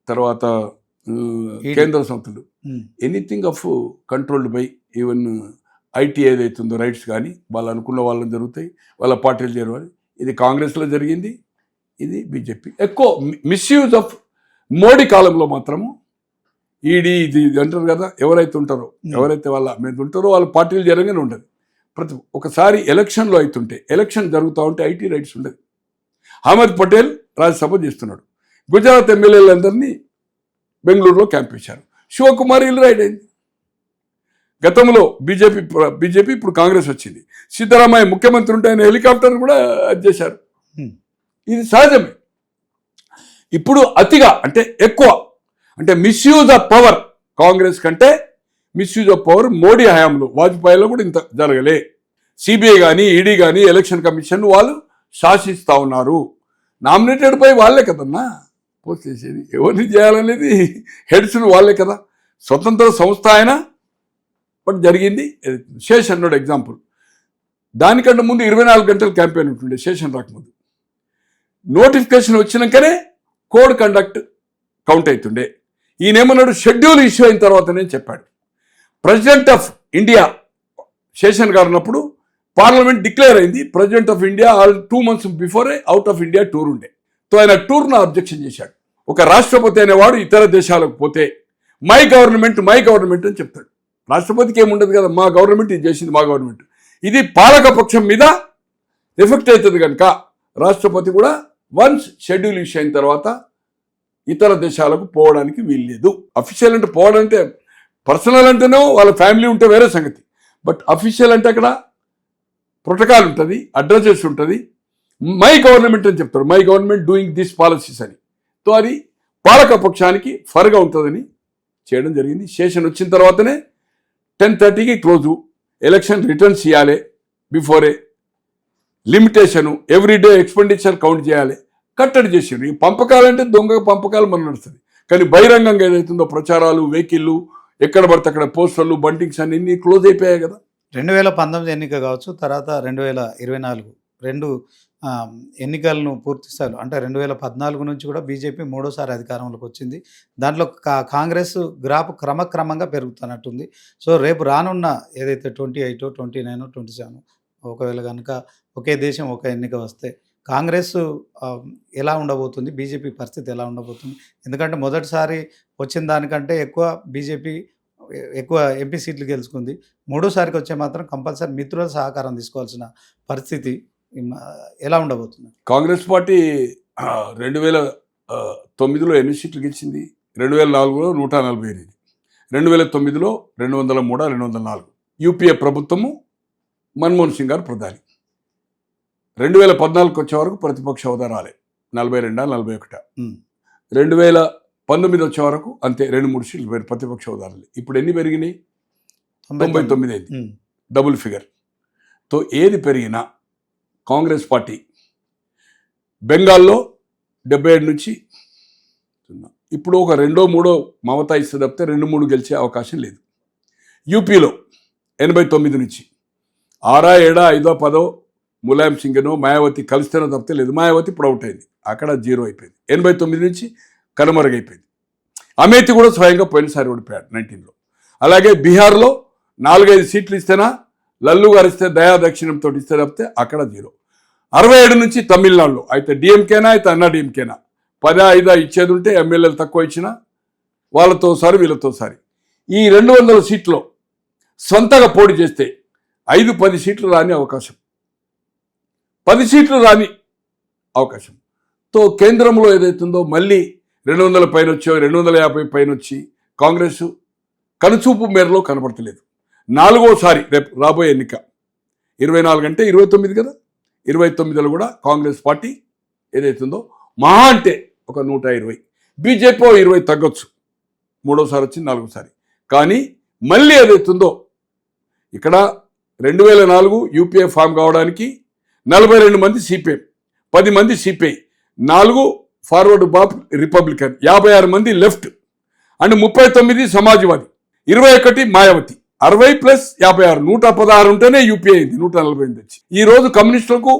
తర్వాత కేంద్ర సంస్థలు, anything of controlled by even IT ఏదైతుందో రైట్స్ కానీ వాళ్ళు అనుకున్న వాళ్ళని జరుగుతాయి, వాళ్ళ పార్టీలు జరగాలి. ఇది కాంగ్రెస్లో జరిగింది, ఇది బీజేపీ. ఎక్కువ మిస్యూజ్ ఆఫ్ మోడీ కాలంలో మాత్రము ఈడీ ఇది అంటారు కదా, ఎవరైతే ఉంటారో, ఎవరైతే వాళ్ళ మీద ఉంటారో వాళ్ళ పార్టీలు జరగనే ఉండదు. ఒకసారి ఎలక్షన్లో అవుతుంటే, ఎలక్షన్ జరుగుతూ ఉంటే ఐటీ రైట్స్ ఉండదు. అహ్మద్ పటేల్ రాజ్యసభ చేస్తున్నాడు, గుజరాత్ ఎమ్మెల్యేలందరినీ బెంగళూరులో క్యాంప్ ఇచ్చారు. శివకుమార్ ఇల్లు రైడ్ అయింది. గతంలో బీజేపీ ఇప్పుడు కాంగ్రెస్ వచ్చింది. సిద్ధరామయ్య ముఖ్యమంత్రి ఉంటే ఆయన హెలికాప్టర్ కూడా అది చేశారు. ఇది సహజమే. ఇప్పుడు అతిగా అంటే ఎక్కువ అంటే మిస్యూజ్ ఆఫ్ పవర్ కాంగ్రెస్ కంటే మిస్యూజ్ ఆఫ్ పవర్ మోడీ హయాంలో, వాజ్పేయిలో కూడా ఇంత జరగలే. సిబిఐ కానీ, ఈడీ కానీ, ఎలక్షన్ కమిషన్ వాళ్ళు శాసిస్తూ ఉన్నారు. నామినేటెడ్ పై వాళ్ళే కదన్నా పోస్ట్ చేసేది, ఎవరిని చేయాలనేది హెడ్స్ను వాళ్ళే కదా. స్వతంత్ర సంస్థ అయినా బట్ జరిగింది. శేషన్ అన్నాడు ఎగ్జాంపుల్. దానికంటే ముందు 24 గంటల క్యాంపెయిన్ ఉంటుండే శేషన్ రాకముందు. నోటిఫికేషన్ వచ్చినాకనే కోడ్ కండక్ట్ కౌంట్ అవుతుండే. ఈయనేమన్నాడు, షెడ్యూల్ ఇష్యూ అయిన తర్వాతనే చెప్పాడు. ప్రెసిడెంట్ ఆఫ్ ఇండియా శేషన్ గారు ఉన్నప్పుడు పార్లమెంట్ డిక్లేర్ అయింది. President of India 2 months before out of India tour ఉండే. తో ఆయన టూర్ను అబ్జెక్షన్ చేశాడు. ఒక రాష్ట్రపతి అనేవాడు ఇతర దేశాలకు పోతే మై గవర్నమెంట్ అని చెప్తాడు. రాష్ట్రపతికి ఏముండదు కదా, మా గవర్నమెంట్ ఇది చేసింది, మా గవర్నమెంట్. ఇది పాలక పక్షం మీద ఎఫెక్ట్ అవుతుంది కనుక రాష్ట్రపతి కూడా వన్స్ షెడ్యూల్ ఇష్యూ అయిన తర్వాత ఇతర దేశాలకు పోవడానికి వీల్లేదు. అఫీషియల్ అంటే పోవడం అంటే, పర్సనల్ అంటేనో వాళ్ళ ఫ్యామిలీ ఉంటే వేరే సంగతి. బట్ అఫీషియల్ అంటే అక్కడ ప్రోటోకాల్ ఉంటుంది, అడ్రసెస్ ఉంటుంది. మై గవర్నమెంట్ అని చెప్తారు, my government doing this policies అని. సో అది పాలక పక్షానికి ఫర్గా ఉంటుందని చేయడం జరిగింది. సెషన్ వచ్చిన తర్వాతనే 10:30కి క్లోజు, ఎలక్షన్ రిటర్న్స్ ఇవ్వాలి before, limitation, everyday expenditure count చేయాలి, కట్టడి చేసిండ్రు. ఈ పంపకాలంటే దొంగ పంపకాలు మనం నడుస్తుంది. కానీ బహిరంగంగా ఏదైతుందో ప్రచారాలు, వెహికల్లు, ఎక్కడ పడితే అక్కడ పోస్టర్లు, బంటింగ్స్ అన్ని క్లోజ్ అయిపోయాయి కదా. 2019 ఎన్నిక కావచ్చు, తర్వాత 2024 రెండు ఎన్నికలను పూర్తి స్థాయిలో అంటే 2014 నుంచి కూడా బీజేపీ 3వ సారి అధికారంలోకి వచ్చింది. దాంట్లో కాంగ్రెస్ గ్రాఫ్ క్రమక్రమంగా పెరుగుతున్నట్టుంది. సో రేపు రానున్న ఏదైతే 28, 29, 27 ఒకవేళ కనుక ఒకే దేశం ఒక ఎన్నిక వస్తే కాంగ్రెస్ ఎలా ఉండబోతుంది, బీజేపీ పరిస్థితి ఎలా ఉండబోతుంది? ఎందుకంటే మొదటిసారి వచ్చిన దానికంటే బీజేపీ ఎక్కువ ఎంపీ సీట్లు గెలుచుకుంది. 3వసారికి వచ్చే మాత్రం కంపల్సరీ మిత్రుల సహకారం తీసుకోవాల్సిన పరిస్థితి ఎలా ఉండబోతుంది? కాంగ్రెస్ పార్టీ 2009లో ఎన్ని సీట్లు గెలిచింది? 2004లో 148, 2009లో 203, 204. యూపీఏ ప్రభుత్వము మన్మోహన్ సింగ్ గారు ప్రధాని. 2014 వచ్చే వరకు ప్రతిపక్ష హోదా రాలే, 42 41. 2019 వచ్చే వరకు అంతే, 2-3 సీట్లు పెరిగి ప్రతిపక్ష హోదా రాలే. ఇప్పుడు ఎన్ని పెరిగినాయి? 99 అయింది, డబుల్ ఫిగర్. తో ఏది పెరిగినా కాంగ్రెస్ పార్టీ బెంగాల్లో 77 నుంచి ఇప్పుడు ఒక 2-3 మమతా ఇస్తే తప్పితే 2-3 గెలిచే అవకాశం లేదు. యూపీలో 89 నుంచి 6, 7, 5, 10 ములాయం సింగ్నో మాయావతి కలిస్తేనో తప్పితే లేదు. మాయావతి ఇప్పుడు అవుట్ అయింది, అక్కడ 0 అయిపోయింది. 89 నుంచి కనుమరుగైపోయింది. అమేథీ కూడా స్వయంగా పోయినసారి ఓడిపోయాడు 19లో. అలాగే బీహార్లో 4-5 సీట్లు ఇస్తేనా లల్లు గారు ఇస్తే దయా దక్షిణంతో ఇస్తే తప్పితే అక్కడ 0. 67 నుంచి తమిళనాడులో అయితే డిఎంకేనా అయితే అన్నా డిఎంకేనా 10-5 ఇచ్చేది ఉంటే ఎమ్మెల్యేలు తక్కువ ఇచ్చినా వాళ్ళతో సారి వీళ్ళతో సారి. ఈ 200 సీట్లో సొంతగా పోటీ చేస్తే 5-10 సీట్లు రాని అవకాశం, 10 సీట్లు రాని అవకాశం. తో కేంద్రంలో ఏదైతుందో మళ్ళీ 200 పైన వచ్చో 250 పైన వచ్చి కాంగ్రెస్ కనుచూపు మేరలో కనబడతలేదు. 4వసారి రేపు రాబోయే ఎన్నిక 24 అంటే 29 కదా, 29లో కూడా కాంగ్రెస్ పార్టీ ఏదైతుందో మహా అంటే ఒక 120, బీజేపీ 20 తగ్గొచ్చు, 3వసారి వచ్చింది 4వసారి. కానీ మళ్ళీ ఏదైతుందో ఇక్కడ 2004 యూపీఏ ఫామ్ కావడానికి 42 మంది సిపిఎం, 10 మంది సిపిఐ, 4 ఫార్వర్డ్ బాప్ రిపబ్లికన్, 56 మంది left and 39 Samajwadi, 21 Mayawati, 60 plus 56 116 ఉంటేనే యూపీఏ అయింది, 148 వచ్చి. ఈ రోజు కమ్యూనిస్టులకు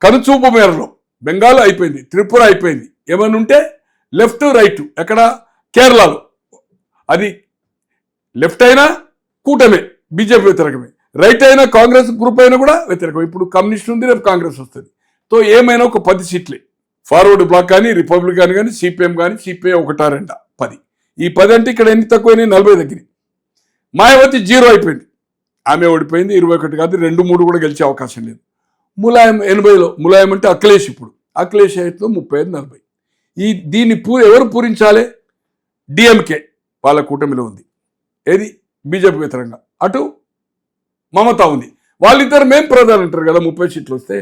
కనుచూపు మేరలో బెంగాల్ అయిపోయింది, త్రిపుర అయిపోయింది, ఏమని ఉంటే లెఫ్ట్ రైట్ ఎక్కడ కేరళలో అది లెఫ్ట్ అయినా కూటమే బీజేపీ వ్యతిరేకమే, రైట్ అయినా కాంగ్రెస్ గ్రూప్ అయినా కూడా వ్యతిరేకం. ఇప్పుడు కమ్యూనిస్ట్ ఉంది, రేపు కాంగ్రెస్ వస్తుంది. తో ఏమైనా ఒక 10 సీట్లే ఫార్వర్డ్ బ్లాక్ కానీ రిపబ్లికన్ కానీ సిపిఎం కానీ సిపిఐ 1-2 10. ఈ 10 అంటే ఇక్కడ ఎన్ని తక్కువైనాయి? 40 దగ్గర. మాయావతి 0 అయిపోయింది, ఆమె ఓడిపోయింది. 21 కాదు 2-3 కూడా గెలిచే అవకాశం లేదు. ములాయం 80లో, ములాయం అంటే అఖిలేష్, ఇప్పుడు అఖిలేష్ అయితే 35-40. దీన్ని ఎవరు పూరించాలి? డిఎంకే వాళ్ళ కూటమిలో ఉంది, ఏది బీజేపీ వ్యతిరేకంగా. అటు మమతా ఉంది, వాళ్ళిద్దరు మేం ప్రధాని అంటారు కదా. 30 సీట్లు వస్తే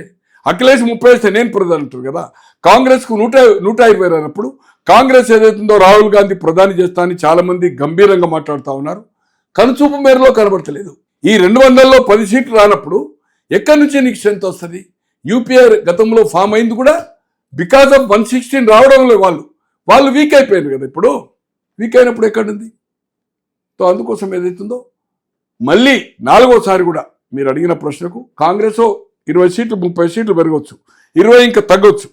అఖిలేష్ 30 వస్తే నేను ప్రధాని అంటారు కదా. కాంగ్రెస్కు 120 రానప్పుడు కాంగ్రెస్ ఏదైతుందో రాహుల్ గాంధీ ప్రధాని చేస్తా అని చాలా మంది గంభీరంగా మాట్లాడుతూ ఉన్నారు, కనుచూపు మేరలో కనబడతలేదు. ఈ 200లో 10 సీట్లు రానప్పుడు ఎక్కడి నుంచి నీకు స్ట్రెంత్ వస్తుంది? యూపీఏ గతంలో ఫామ్ అయింది కూడా బికాస్ ఆఫ్ 116 రావడంలో వాళ్ళు వీక్ అయిపోయారు కదా. ఇప్పుడు వీక్ అయినప్పుడు ఎక్కడుంది? సో అందుకోసం ఏదైతుందో మళ్ళీ 4వసారి కూడా మీరు అడిగిన ప్రశ్నకు కాంగ్రెస్ 20 సీట్లు 30 సీట్లు పెరగవచ్చు, 20 ఇంకా తగ్గొచ్చు,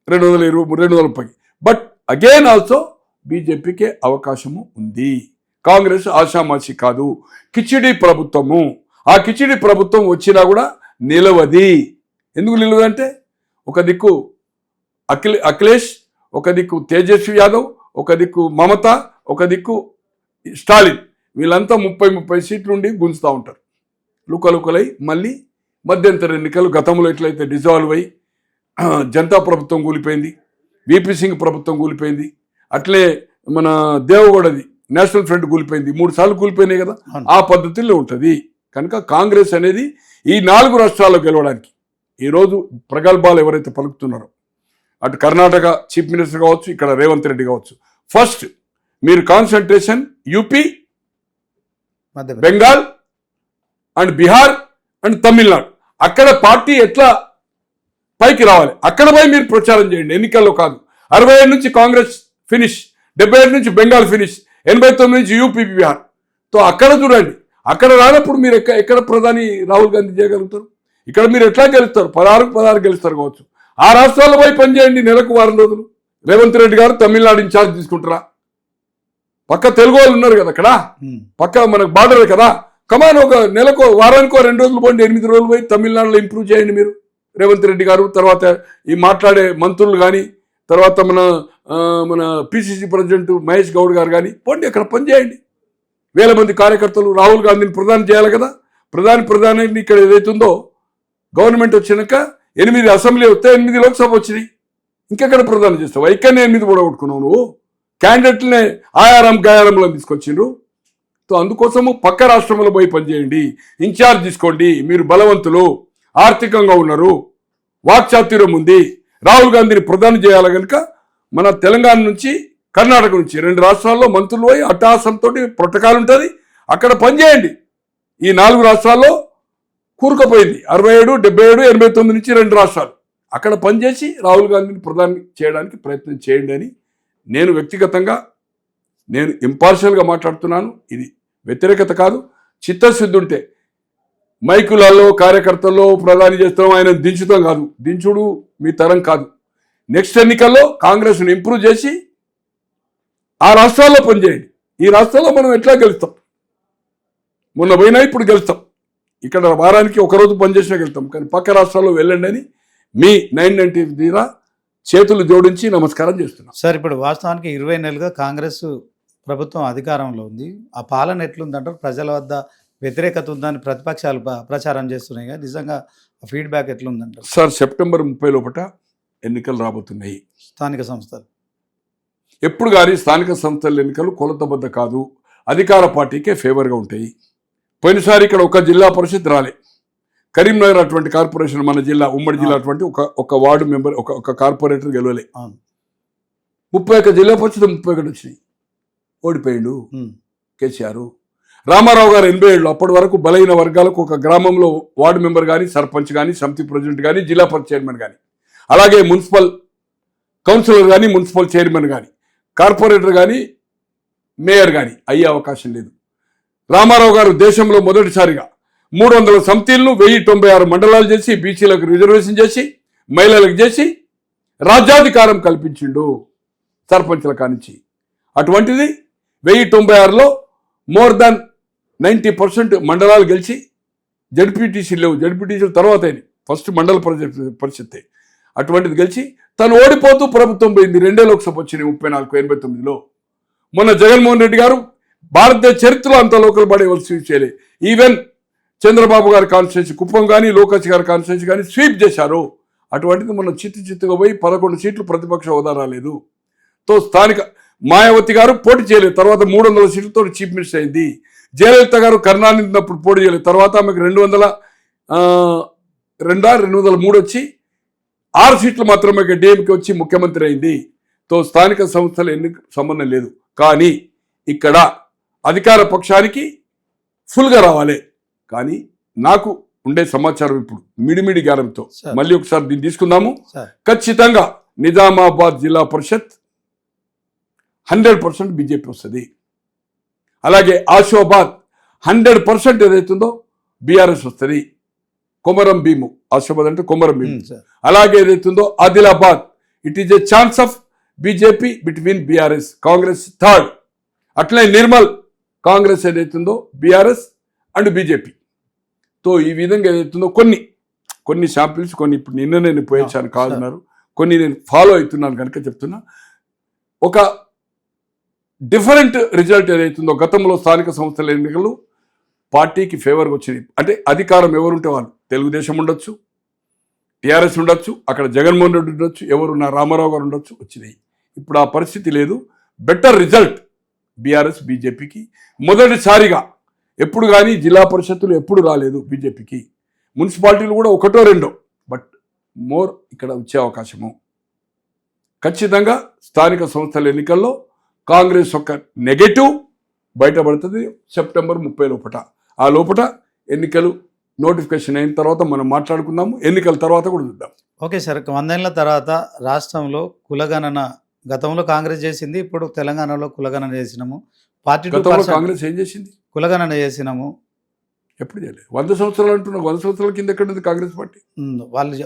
220 230. బట్ అగైన్ ఆల్సో బీజేపీకే అవకాశము ఉంది. కాంగ్రెస్ ఆషామాషి కాదు, కిచిడి ప్రభుత్వము. ఆ కిచిడి ప్రభుత్వం వచ్చినా కూడా నిలవది. ఎందుకు నిలవదంటే ఒక దిక్కు అఖిలేష్, ఒక దిక్కు తేజస్వి యాదవ్, ఒక దిక్కు మమత, ఒక దిక్కు స్టాలిన్. వీళ్ళంతా 30 సీట్లు ఉండి గుంజుతూ ఉంటారు. లుకలుకలై మళ్ళీ మధ్యంతర ఎన్నికలు గతంలో ఎట్లయితే డిజాల్వ్ అయ్యి జనతా ప్రభుత్వం కూలిపోయింది, విపి సింగ్ ప్రభుత్వం కూలిపోయింది, అట్లే మన దేవగౌడది నేషనల్ ఫ్రంట్ కూలిపోయింది, 3 సార్లు కూలిపోయినాయి కదా. ఆ పద్ధతిలో ఉంటుంది. కనుక కాంగ్రెస్ అనేది ఈ 4 రాష్ట్రాల్లో గెలవడానికి ఈరోజు ప్రగల్భాలు ఎవరైతే పలుకుతున్నారో, అటు కర్ణాటక చీఫ్ మినిస్టర్ కావచ్చు, ఇక్కడ రేవంత్ రెడ్డి కావచ్చు, ఫస్ట్ మీరు concentration UP, Bengal and Bihar and Tamil Nadu. అక్కడ పార్టీ ఎట్లా పైకి రావాలి, అక్కడ పోయి మీరు ప్రచారం చేయండి, ఎన్నికల్లో కాదు. 67 నుంచి కాంగ్రెస్ ఫినిష్, 77 నుంచి బెంగాల్ ఫినిష్, 89 నుంచి యూపీ బీహార్. తో అక్కడ చూడండి. అక్కడ రానప్పుడు మీరు ఎక్కడ ప్రధాని రాహుల్ గాంధీ చేయగలుగుతారు? ఇక్కడ మీరు ఎట్లా గెలుస్తారు? 16 గెలుస్తారు కావచ్చు. ఆ రాష్ట్రాల్లో పోయి పనిచేయండి నెలకు 4 రోజులు. రేవంత్ రెడ్డి గారు తమిళనాడు ఇన్ఛార్జ్ తీసుకుంటారా? పక్క తెలుగు వాళ్ళు ఉన్నారు కదా అక్కడ, పక్క మనకు బార్డర్ కదా. కమాన్ ఒక నెలకు వారానికో 2 రోజులు పోండి, 8 రోజులు పోయి తమిళనాడులో ఇంప్రూవ్ చేయండి మీరు. రేవంత్ రెడ్డి గారు, తర్వాత ఈ మాట్లాడే మంత్రులు కానీ, తర్వాత మన పిసిసి ప్రెసిడెంట్ మహేష్ గౌడ్ గారు కానీ పోండి, అక్కడ పనిచేయండి. 1000 మంది కార్యకర్తలు రాహుల్ గాంధీని ప్రధాని చేయాలి కదా. ప్రధాని ఇక్కడ ఏదైతుందో గవర్నమెంట్ వచ్చినాక 8 అసెంబ్లీ వస్తే 8 లోక్సభ వచ్చినాయి, ఇంకెక్కడ ప్రధాని చేస్తావు? ఇక్కడనే 8 కూడా కొట్టుకున్నావు నువ్వు. క్యాండిడేట్లనే ఆయారం గాయారంలో తీసుకొచ్చిండ్రు. సో అందుకోసము పక్క రాష్ట్రంలో పోయి పనిచేయండి, ఇన్ఛార్జ్ తీసుకోండి, మీరు బలవంతులు, ఆర్థికంగా ఉన్నారు, వాక్చాతుర్యం ఉంది. రాహుల్ గాంధీని ప్రధాని చేయాలి కనుక మన తెలంగాణ నుంచి కర్ణాటక నుంచి 2 రాష్ట్రాల్లో మంత్రులు పోయి అట్టహాసంతో ప్రోటోకాల్ ఉంటుంది, అక్కడ పనిచేయండి. ఈ 4 రాష్ట్రాల్లో కూరుకుపోయింది 67, 77, 89 నుంచి 2 రాష్ట్రాలు. అక్కడ పనిచేసి రాహుల్ గాంధీని ప్రధాని చేయడానికి ప్రయత్నం చేయండి అని నేను వ్యక్తిగతంగా నేను ఇంపార్షియల్గా మాట్లాడుతున్నాను. ఇది వ్యతిరేకత కాదు, చిత్తశుద్ధి ఉంటే మైకులలో కార్యకర్తల్లో ప్రధాని చేస్తాం, ఆయన దించుతాం కాదు, దించుడు మీ తరం కాదు. నెక్స్ట్ ఎన్నికల్లో కాంగ్రెస్ను ఇంప్రూవ్ చేసి ఆ రాష్ట్రాల్లో పనిచేయండి. ఈ రాష్ట్రాల్లో మనం ఎట్లా గెలుస్తాం, మొన్న పోయినా ఇప్పుడు గెలుస్తాం. ఇక్కడ వారానికి ఒకరోజు పనిచేసినా గెలుస్తాం, కానీ పక్క రాష్ట్రాల్లో వెళ్ళండి అని మీ 990 తీరా చేతులు జోడించి నమస్కారం చేస్తున్నాం. సార్, ఇప్పుడు వాస్తవానికి 20 నెలలుగా కాంగ్రెస్ ప్రభుత్వం అధికారంలో ఉంది. ఆ పాలన ఎట్లుందంటారు? ప్రజల వద్ద వ్యతిరేకత ఉందని ప్రతిపక్షాలు ప్రచారం చేస్తున్నాయి కదా, నిజంగా ఫీడ్బ్యాక్ ఎట్లుందంటారు? సార్, సెప్టెంబర్ 30 లోపల ఎన్నికలు రాబోతున్నాయి, స్థానిక సంస్థలు. ఎప్పుడు కానీ స్థానిక సంస్థల ఎన్నికలు కొలతబద్ద కాదు, అధికార పార్టీకే ఫేవర్గా ఉంటాయి. పోయినసారి ఇక్కడ ఒక జిల్లా పరిషత్ రాలే, కరీంనగర్ అటువంటి కార్పొరేషన్ మన జిల్లా ఉమ్మడి జిల్లా అటువంటి ఒక వార్డు మెంబర్ ఒక కార్పొరేటర్ గెలవలే. 31 జిల్లా పరిషత్ 31 వచ్చినాయి, ఓడిపోయిండు కేసీఆర్. రామారావు గారు 87 అప్పటి వరకు బలైన వర్గాలకు ఒక గ్రామంలో వార్డు మెంబర్ కానీ, సర్పంచ్ కానీ, సమితి ప్రెసిడెంట్ కానీ, జిల్లా పరిషత్ చైర్మన్ కానీ, అలాగే మున్సిపల్ కౌన్సిలర్ కానీ, మున్సిపల్ చైర్మన్ కానీ, కార్పొరేటర్ కానీ, మేయర్ కానీ అయ్యే అవకాశం లేదు. రామారావు గారు దేశంలో మొదటిసారిగా 300 సమితిలను 1096 మండలాలు చేసి, బీసీలకు రిజర్వేషన్ చేసి, మహిళలకు చేసి రాజ్యాధికారం కల్పించిండు సర్పంచ్ల కానించి. అటువంటిది 1096లో మోర్ దాన్ 90% మండలాలు గెలిచి జడ్పీటీసీ లేవు, జడ్పీటీసీల తర్వాత అయినాయి, ఫస్ట్ మండల పరిషత్. అటువంటిది గెలిచి తను ఓడిపోతూ ప్రభుత్వం పోయింది. 2 లోక్సభ వచ్చినాయి 34, 89లో. మొన్న జగన్మోహన్ రెడ్డి గారు భారతదేశ చరిత్రలో అంత లోకల్ బాడీ స్వీప్ చేయలే. ఈవెన్ చంద్రబాబు గారి కాన్స్టిట్యూన్సీ కుప్పం కానీ, లోకేష్ గారి కాన్స్టిట్యూన్సీ కానీ స్వీప్ చేశారు. అటువంటిది మొన్న చిత్తుగా పోయి 11 సీట్లు ప్రతిపక్ష హోదా రాలేదు. తో స్థానిక మాయావతి గారు పోటీ చేయలేదు, తర్వాత 300 సీట్లతో చీఫ్ మినిస్టర్ అయింది. జయలలిత గారు కరుణానిధి ఉన్నప్పుడు పోటీ చేయలేదు, తర్వాత ఆమెకు 203 వచ్చి 6 సీట్లు మాత్రమే డిఎంకే వచ్చి ముఖ్యమంత్రి అయింది. తో స్థానిక సంస్థల ఎన్నిక సంబంధం లేదు. కానీ ఇక్కడ అధికార పక్షానికి ఫుల్గా రావాలి. కానీ నాకు ఉండే సమాచారం ఇప్పుడు మిడిమిడి జ్ఞానంతో మళ్ళీ ఒకసారి దీన్ని తీసుకుందాము. ఖచ్చితంగా నిజామాబాద్ జిల్లా పరిషత్ 100% బీజేపీ వస్తుంది. అలాగే ఆసిఫాబాద్ 100% ఏదైతుందో బీఆర్ఎస్ వస్తుంది. కొమరం భీము, ఆసిఫాబాద్ అంటే కొమరం భీము. అలాగే ఏదైతుందో Adilabad, it is a chance of BJP between BRS, Congress third. అట్లే నిర్మల్ కాంగ్రెస్ ఏదైతుందో బీఆర్ఎస్ అండ్ బీజేపీ. తో ఈ విధంగా ఏదైతుందో కొన్ని శాంపిల్స్, కొన్ని ఇప్పుడు నిన్న నేను పోయించాను కాదున్నారు, కొన్ని నేను ఫాలో అవుతున్నాను కనుక చెప్తున్నా. ఒక డిఫరెంట్ రిజల్ట్ ఏదైతుందో గతంలో స్థానిక సంస్థల ఎన్నికలు పార్టీకి ఫేవర్గా వచ్చింది. అంటే అధికారం ఎవరుంటే వాళ్ళు, తెలుగుదేశం ఉండొచ్చు, టీఆర్ఎస్ ఉండొచ్చు, అక్కడ జగన్మోహన్ రెడ్డి ఉండొచ్చు, ఎవరున్నా రామారావు గారు ఉండొచ్చు, వచ్చినాయి. ఇప్పుడు ఆ పరిస్థితి లేదు. బెటర్ రిజల్ట్ బీఆర్ఎస్ బీజేపీకి. మొదటిసారిగా ఎప్పుడు కానీ జిల్లా పరిషత్తులు ఎప్పుడు రాలేదు బీజేపీకి. మున్సిపాలిటీలు కూడా 1, 2, బట్ మోర్ ఇక్కడ వచ్చే అవకాశము. ఖచ్చితంగా స్థానిక సంస్థల ఎన్నికల్లో కాంగ్రెస్ ఒక నెగటివ్ బయటపడుతుంది సెప్టెంబర్ 30 లోపల. ఆ లోపల ఎన్నికలు నోటిఫికేషన్ అయిన తర్వాత మనం మాట్లాడుకుందాము. ఎన్నికల తర్వాత కూడా చూద్దాం. ఓకే సార్, 100 ఏళ్ల తర్వాత రాష్ట్రంలో కులగణన గతంలో కాంగ్రెస్ చేసింది, ఇప్పుడు తెలంగాణలో కులగణన చేసినాము. గతంలో కాంగ్రెస్ ఏం చేసింది? కులగణన చేసినాము. ఎప్పుడు చేయలేదు. 100 సంవత్సరాలు అంటున్నాం, 100 సంవత్సరాల కింద ఎక్కడ ఉంది కాంగ్రెస్ పార్టీ?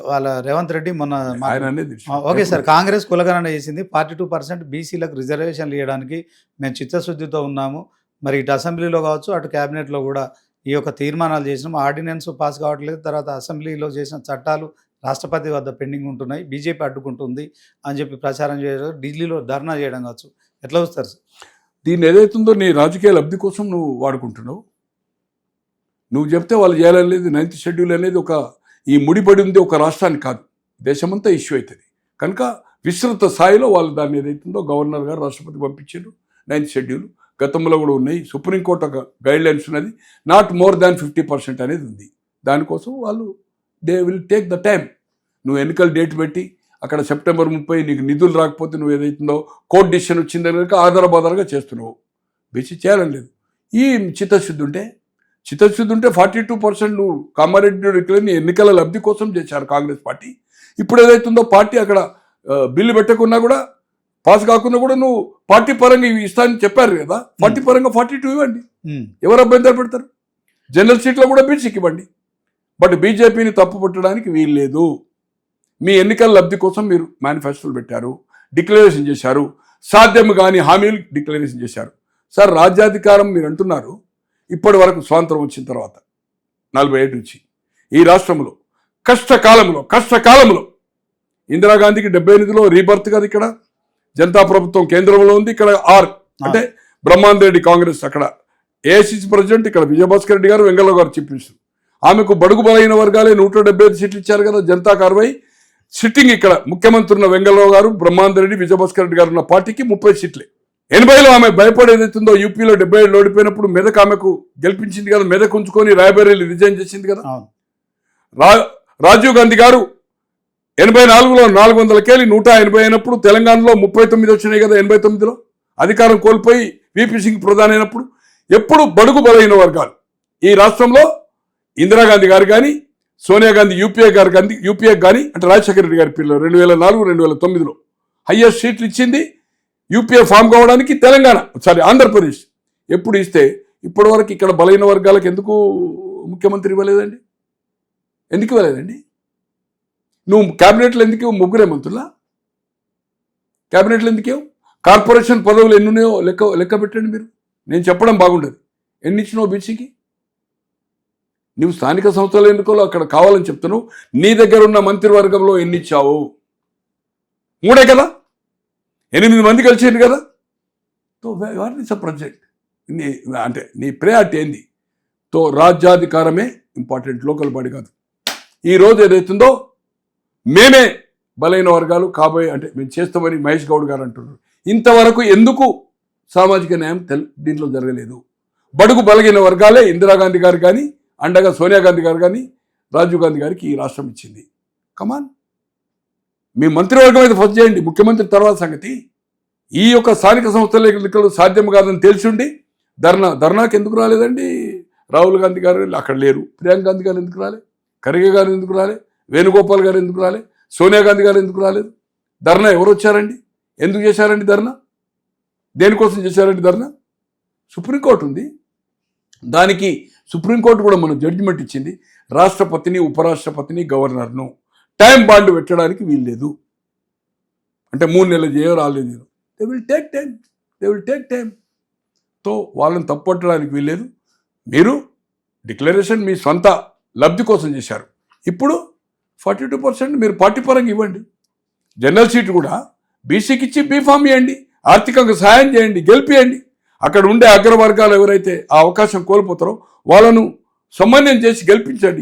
వాళ్ళ రేవంత్ రెడ్డి మొన్న ఆయన అనేది. ఓకే సార్, కాంగ్రెస్ కులగణన చేసింది. 42% బీసీలకు రిజర్వేషన్లు ఇవ్వడానికి మేము చిత్తశుద్ధితో ఉన్నాము. మరి ఇటు అసెంబ్లీలో కావచ్చు, అటు క్యాబినెట్లో కూడా ఈ యొక్క తీర్మానాలు చేసినాం. ఆర్డినెన్స్ పాస్ కావట్లేదు, తర్వాత అసెంబ్లీలో చేసిన చట్టాలు రాష్ట్రపతి వద్ద పెండింగ్ ఉంటున్నాయి, బీజేపీ అడ్డుకుంటుంది అని చెప్పి ప్రచారం చేయడం, ఢిల్లీలో ధర్నా చేయడం కావచ్చు. ఎట్లా వస్తారు సార్ దీన్ని? ఏదైతుందో నీ రాజకీయ లబ్ధి కోసం నువ్వు వాడుకుంటున్నావు. నువ్వు చెప్తే వాళ్ళు చేయాలని లేదు. 9th షెడ్యూల్ అనేది ఈ ముడిపడి ఉంది ఒక రాష్ట్రానికి కాదు, దేశమంతా ఇష్యూ అవుతుంది. కనుక విస్తృత స్థాయిలో వాళ్ళు దాన్ని ఏదైతుందో గవర్నర్ గారు రాష్ట్రపతి పంపించారు 9th షెడ్యూల్. గతంలో కూడా ఉన్నాయి. సుప్రీంకోర్టు ఒక గైడ్ లైన్స్ ఉన్నది, నాట్ మోర్ దాన్ 50% అనేది ఉంది. దానికోసం వాళ్ళు they will take the time. నువ్వు ఎన్నికల డేట్ పెట్టి అక్కడ సెప్టెంబర్ 30 నీకు నిధులు రాకపోతే నువ్వు ఏదైతుందో కోర్టు డిసిషన్ వచ్చిందని కనుక ఆధారబాధాలుగా చేస్తున్నావు. బీసీ చేయాలని లేదు. ఈ చిత్తశుద్ధి ఉంటే 42% నువ్వు కామారెడ్డి రెడ్డిని ఎన్నికల లబ్ధి కోసం చేశారు కాంగ్రెస్ పార్టీ. ఇప్పుడు ఏదైతుందో పార్టీ అక్కడ బిల్లు పెట్టకున్నా కూడా పాస్ కాకుండా కూడా నువ్వు పార్టీ పరంగా ఇవి ఇస్తానని చెప్పారు కదా, పార్టీ పరంగా 42 ఇవ్వండి. ఎవరు అభ్యంతరం పెడతారు? జనరల్ సీట్లో కూడా బీసీకి ఇవ్వండి. బట్ బీజేపీని తప్పు పట్టడానికి వీల్లేదు. మీ ఎన్నికల లబ్ధి కోసం మీరు మేనిఫెస్టోలు పెట్టారు, డిక్లరేషన్ చేశారు, సాధ్యం కాని హామీలు డిక్లరేషన్ చేశారు. సార్, రాజ్యాధికారం మీరు అంటున్నారు. ఇప్పటి వరకు స్వాతంత్రం వచ్చిన తర్వాత 47 నుంచి ఈ రాష్ట్రంలో కష్టకాలంలో ఇందిరాగాంధీకి 78లో రీబర్త్ కదా, ఇక్కడ జనతా ప్రభుత్వం కేంద్రంలో ఉంది, ఇక్కడ అంటే బ్రహ్మాందరెడ్డి కాంగ్రెస్, అక్కడ ఏఐసిసి ప్రెసిడెంట్, ఇక్కడ విజయభాస్కర్ రెడ్డి గారు, వెంగళరావు గారు చీఫ్ మినిస్టర్. ఆమెకు బడుగు బలైన వర్గాలే 175 సీట్లు ఇచ్చారు కదా, జనతాకు 60. సిట్టింగ్ ఇక్కడ ముఖ్యమంత్రి ఉన్న వెంగళరావు గారు, బ్రహ్మాందరెడ్డి, విజయభాస్కర్ రెడ్డి గారు ఉన్న పార్టీకి 30 సీట్లే. 80లో ఆమె భయపడేదైతుందో యూపీలో 77 ఓడిపోయినప్పుడు మెదక్ ఆమెకు గెలిపించింది కదా, మెదక్ ఉంచుకొని రాయబరేలీ రిజైన్ చేసింది కదా. రాజీవ్ గాంధీ గారు 84లో 400 180 అయినప్పుడు తెలంగాణలో 39 వచ్చినాయి కదా. 89లో అధికారం కోల్పోయి విపి సింగ్ ప్రధాని అయినప్పుడు ఎప్పుడు బడుగు బలైన వర్గాలు ఈ రాష్ట్రంలో ఇందిరాగాంధీ గారు కానీ, సోనియా గాంధీ యూపీఏ కానీ, అంటే రాజశేఖర రెడ్డి గారి పిల్లలు 2004 2009లో హయ్యెస్ట్ సీట్లు ఇచ్చింది యూపీఏ ఫామ్ కావడానికి ఆంధ్రప్రదేశ్. ఎప్పుడు ఇస్తే ఇప్పటి వరకు ఇక్కడ బలైన వర్గాలకు ఎందుకు ముఖ్యమంత్రి ఇవ్వలేదండి? ఎందుకు ఇవ్వలేదండి? నువ్వు క్యాబినెట్లో ఎందుకు ముగ్గురే మంత్రులా? క్యాబినెట్లో ఎందుకేవు? కార్పొరేషన్ పదవులు ఎన్ని ఉన్నాయో లెక్క పెట్టండి మీరు. నేను చెప్పడం బాగుండదు. ఎన్ని ఇచ్చినావు బీసీకి? నువ్వు స్థానిక సంస్థల ఎన్నికల్లో అక్కడ కావాలని చెప్తున్నావు. నీ దగ్గర ఉన్న మంత్రివర్గంలో ఎన్ని ఇచ్చావు? 3 కదా, 8 మంది కలిసింది కదా. What is a project? అంటే నీ ప్రయారిటీ ఏంది? రాజ్యాధికారమే ఇంపార్టెంట్, లోకల్ బాడీ కాదు. ఈరోజు ఏదైతుందో మేమే బలైన వర్గాలు కాబోయే అంటే మేము చేస్తామని మహేష్ గౌడ్ గారు అంటున్నారు. ఇంతవరకు ఎందుకు సామాజిక న్యాయం దీంట్లో జరగలేదు? బడుగు బలగిన వర్గాలే ఇందిరాగాంధీ గారు కానీ, అండగా సోనియా గాంధీ గారు కానీ, రాజీవ్ గాంధీ గారికి ఈ రాష్ట్రం ఇచ్చింది. కమాన్, మీ మంత్రివర్గం అయితే ఫస్ట్ చేయండి, ముఖ్యమంత్రి తర్వాత సంగతి. ఈ యొక్క స్థానిక సంస్థల ఎన్నికలు సాధ్యం కాదని తెలిసిండి ధర్నాకి ఎందుకు రాలేదండి? రాహుల్ గాంధీ గారు అక్కడ లేరు, ప్రియాంక గాంధీ గారు ఎందుకు రాలే, ఖర్గే గారు ఎందుకు రాలే, వేణుగోపాల్ గారు ఎందుకు రాలే, సోనియా గాంధీ గారు ఎందుకు రాలేదు? ధర్నా ఎవరు వచ్చారండి? ఎందుకు చేశారండి ధర్నా? దేనికోసం చేశారండి ధర్నా? సుప్రీంకోర్టు ఉంది, దానికి సుప్రీంకోర్టు కూడా మనం జడ్జిమెంట్ ఇచ్చింది. రాష్ట్రపతిని, ఉపరాష్ట్రపతిని, గవర్నర్ను టైం బాండ్ పెట్టడానికి వీల్లేదు. అంటే 3 నెలలు చేయో రాలేదు. They will take time. వాళ్ళని తప్పట్టడానికి వీల్లేదు. మీరు డిక్లరేషన్ మీ సొంత లబ్ధి కోసం చేశారు. ఇప్పుడు 42% మీరు పార్టీ పరంగా ఇవ్వండి. జనరల్ సీట్ కూడా బీసీకి ఇచ్చి బీఫామ్ ఇవ్వండి, ఆర్థికంగా సహాయం చేయండి, గెలిపియండి. అక్కడ ఉండే అగ్రవర్గాలు ఎవరైతే ఆ అవకాశం కోల్పోతారో వాళ్ళను సమన్వయం చేసి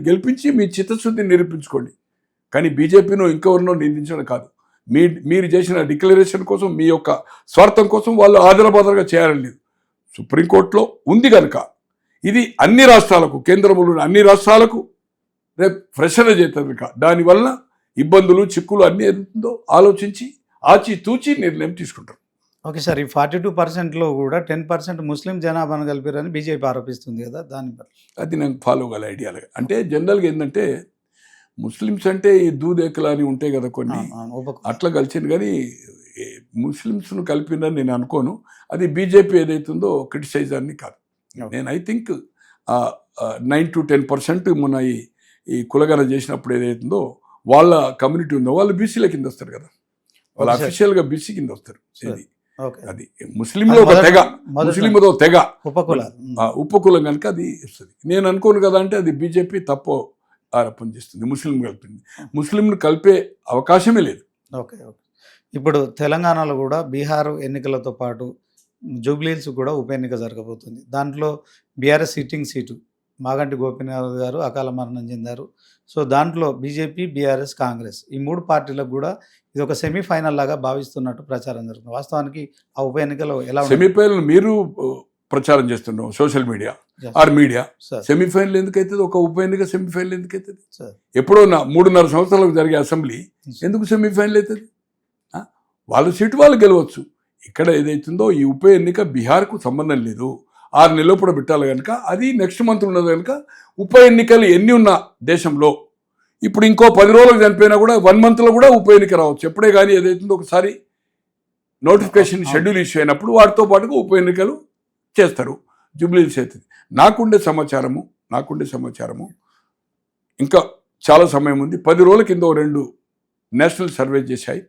గెలిపించి మీ చిత్తశుద్ధిని నిరూపించుకోండి. కానీ బీజేపీనో ఇంకెవరినో నిందించడం కాదు. మీరు చేసిన డిక్లరేషన్ కోసం, మీ యొక్క స్వార్థం కోసం వాళ్ళు ఆదరబాదరగా చేయాలని లేదు. సుప్రీంకోర్టులో ఉంది కనుక ఇది అన్ని రాష్ట్రాలకు, కేంద్రంలోని అన్ని రాష్ట్రాలకు రేపు ఫ్రెషర్ చేస్తారు కనుక దానివల్ల ఇబ్బందులు, చిక్కులు అన్నీ ఏదో ఆలోచించి ఆచితూచి నిర్ణయం తీసుకుంటారు. ఓకే సార్, ఈ 42%లో కూడా 10% ముస్లిం జనాభాను కలిపారని బీజేపీ ఆరోపిస్తుంది కదా, దాని అది నాకు ఫాలో కాలే ఐడియా. అంటే జనరల్గా ఏంటంటే ముస్లిమ్స్ అంటే ఈ దూదేకలు అని ఉంటాయి కదా కొన్ని, అట్లా కలిసింది. కానీ ముస్లిమ్స్ను కలిపినని నేను అనుకోను. అది బీజేపీ ఏదైతుందో క్రిటిసైజ్ అని కాదు. నేను ఐ థింక్ 9 to 10% మొన్న ఈ కులగన చేసినప్పుడు ఏదైతుందో వాళ్ళ కమ్యూనిటీ ఉందో వాళ్ళు బీసీల కింద వస్తారు కదా, వాళ్ళు అఫీషియల్గా బీసీ కింద వస్తారు. అది ముస్లింలో ఒక తెగ, ముస్లింలో తెగ ఉపకులం కనుక అది వస్తుంది. నేను అనుకోను కదా, అంటే అది బీజేపీ తప్పు ఆరోపణ చేస్తుంది. ముస్లిం కలిపింది, ముస్లింను కలిపే అవకాశమే లేదు. ఓకే. ఇప్పుడు తెలంగాణలో కూడా బీహార్ ఎన్నికలతో పాటు జూబ్లీహిల్స్ కూడా ఉప ఎన్నిక జరగబోతుంది. దాంట్లో BRS sitting seat Maganti Gopinath గారు అకాల మరణం చెందారు. సో దాంట్లో బీజేపీ, బీఆర్ఎస్, కాంగ్రెస్ ఈ 3 పార్టీలకు కూడా ఇది ఒక సెమీఫైనల్ లాగా భావిస్తున్నట్టు ప్రచారం జరుగుతుంది. వాస్తవానికి ఆ ఉప ఎన్నికలో ఎలా సెమీఫైనల్ మీరు ప్రచారం చేస్తున్నాం social media or media. Semifinal ఎందుకు అవుతుంది? ఒక ఉప ఎన్నిక సెమీఫైనల్ ఎందుకు అవుతుంది? ఎప్పుడో 3.5 సంవత్సరాలకు జరిగే అసెంబ్లీ ఎందుకు సెమీఫైనల్ అవుతుంది? వాళ్ళ సీటు వాళ్ళు గెలవచ్చు. ఇక్కడ ఏదైతుందో ఈ ఉప ఎన్నిక బీహార్కు సంబంధం లేదు. 6 నెలలు కూడా పెట్టాలి కనుక అది నెక్స్ట్ మంత్ ఉన్నది కనుక ఉప ఎన్నికలు ఎన్ని ఉన్నా దేశంలో ఇప్పుడు ఇంకో 10 రోజులకు చనిపోయినా కూడా 1 మంత్లో కూడా ఉప ఎన్నిక రావచ్చు. ఎప్పుడే కానీ ఏదైతుందో ఒకసారి నోటిఫికేషన్ షెడ్యూల్ ఇష్యూ అయినప్పుడు వాటితో పాటుగా ఉప ఎన్నికలు చేస్తారు. జూబ్లీహిల్స్ అవుతుంది. నాకుండే సమాచారము ఇంకా చాలా సమయం ఉంది. 10 రోజుల కింద 2 నేషనల్ సర్వే చేశాయి.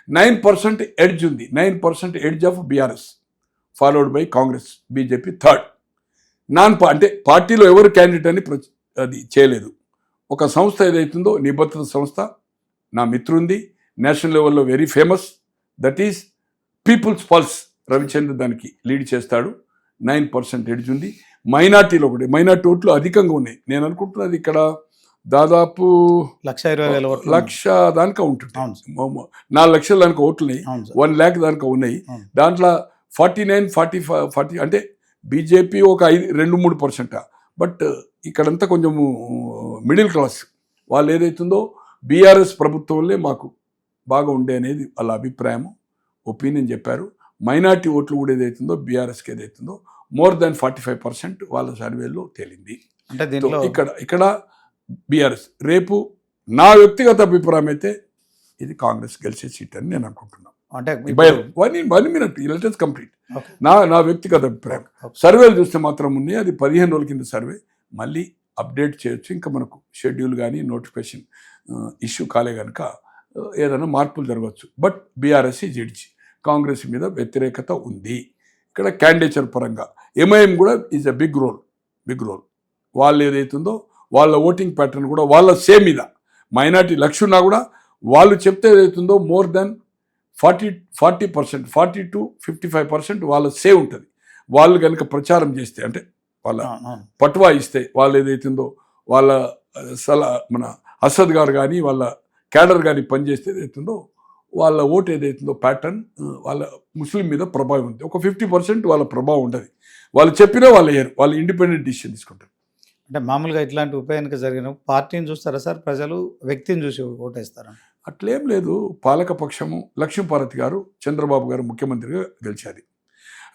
9% ఎడ్జ్ ఉంది. 9% edge of BRS followed by Congress, BJP third. అంటే పార్టీలో ఎవరు క్యాండిడేట్ అని అది చేయలేదు. ఒక సంస్థ ఏదైతుందో నిబద్ధత సంస్థ, నా మిత్రుంది, నేషనల్ లెవెల్లో very famous, that is people's pulse, Ravichandra దానికి లీడ్ చేస్తాడు. 9% ఎడ్జ్ ఉంది. మైనార్టీలో ఒకటి, మైనార్టీ ఓట్లు అధికంగా ఉన్నాయి. నేను అనుకుంటున్నది ఇక్కడ దాదాపు 1,20,000 దానికా ఉంటుంది. 4 లక్షల దానికా ఓట్లున్నాయి. 1 lakh దానికా ఉన్నాయి. దాంట్లో 49, 40 అంటే బీజేపీ ఒక 2-3%. బట్ ఇక్కడంతా కొంచెము మిడిల్ క్లాస్ వాళ్ళు ఏదైతుందో బీఆర్ఎస్ ప్రభుత్వంలో మాకు బాగా ఉండే అనేది వాళ్ళ అభిప్రాయం, ఒపీనియన్ చెప్పారు. మైనార్టీ ఓట్లు కూడా ఏదైతుందో బీఆర్ఎస్కి ఏదైతుందో మోర్ దాన్ 45% వాళ్ళ సర్వేలో తేలింది. అంటే ఇక్కడ బీఆర్ఎస్ రేపు నా వ్యక్తిగత అభిప్రాయం అయితే ఇది కాంగ్రెస్ గెలిచే సీట్ అని నేను అనుకుంటున్నాను. అంటే 1 minute లెట్ us కంప్లీట్. నా వ్యక్తిగత అభిప్రాయం. సర్వేలు చూస్తే మాత్రం ఉన్నాయి. అది 15 రోజుల కింద సర్వే, మళ్ళీ అప్డేట్ చేయొచ్చు. ఇంకా మనకు షెడ్యూల్ కానీ నోటిఫికేషన్ ఇష్యూ కాలే కనుక ఏదైనా మార్పులు జరగవచ్చు. బట్ బీఆర్ఎస్ జడ్జి కాంగ్రెస్ మీద వ్యతిరేకత ఉంది. ఇక్కడ క్యాండిడేచర్ పరంగా ఎంఐఎం కూడా ఈజ్ అ బిగ్ రోల్. వాళ్ళు ఏదైతుందో వాళ్ళ ఓటింగ్ ప్యాటర్న్ కూడా వాళ్ళ సేమ్ మీద మైనార్టీ లక్ష ఉన్నా కూడా వాళ్ళు చెప్తే ఏదైతుందో మోర్ దాన్ 40%, 40 to 55% వాళ్ళ సేవ్ ఉంటుంది. వాళ్ళు కనుక ప్రచారం చేస్తే, అంటే వాళ్ళ పట్వా ఇస్తే, వాళ్ళు ఏదైతుందో వాళ్ళ మన అసద్ గారు కానీ వాళ్ళ క్యాడర్ కానీ పనిచేస్తే ఏదైతుందో వాళ్ళ ఓటు ఏదైతుందో ప్యాటర్న్ వాళ్ళ ముస్లిం మీద ప్రభావం ఉంది. ఒక 50% వాళ్ళ ప్రభావం ఉండదు. వాళ్ళు చెప్పినా వాళ్ళు వేయరు, వాళ్ళు ఇండిపెండెంట్ డిసిషన్ తీసుకుంటారు. అంటే మామూలుగా ఇట్లాంటి ఉప ఎన్నిక జరిగిన పార్టీని చూస్తారా సార్, ప్రజలు వ్యక్తిని చూసి ఓటేస్తారా? అట్లేం లేదు. పాలకపక్షము లక్ష్మీపార్వతి గారు, చంద్రబాబు గారు ముఖ్యమంత్రిగా గెలిచారు.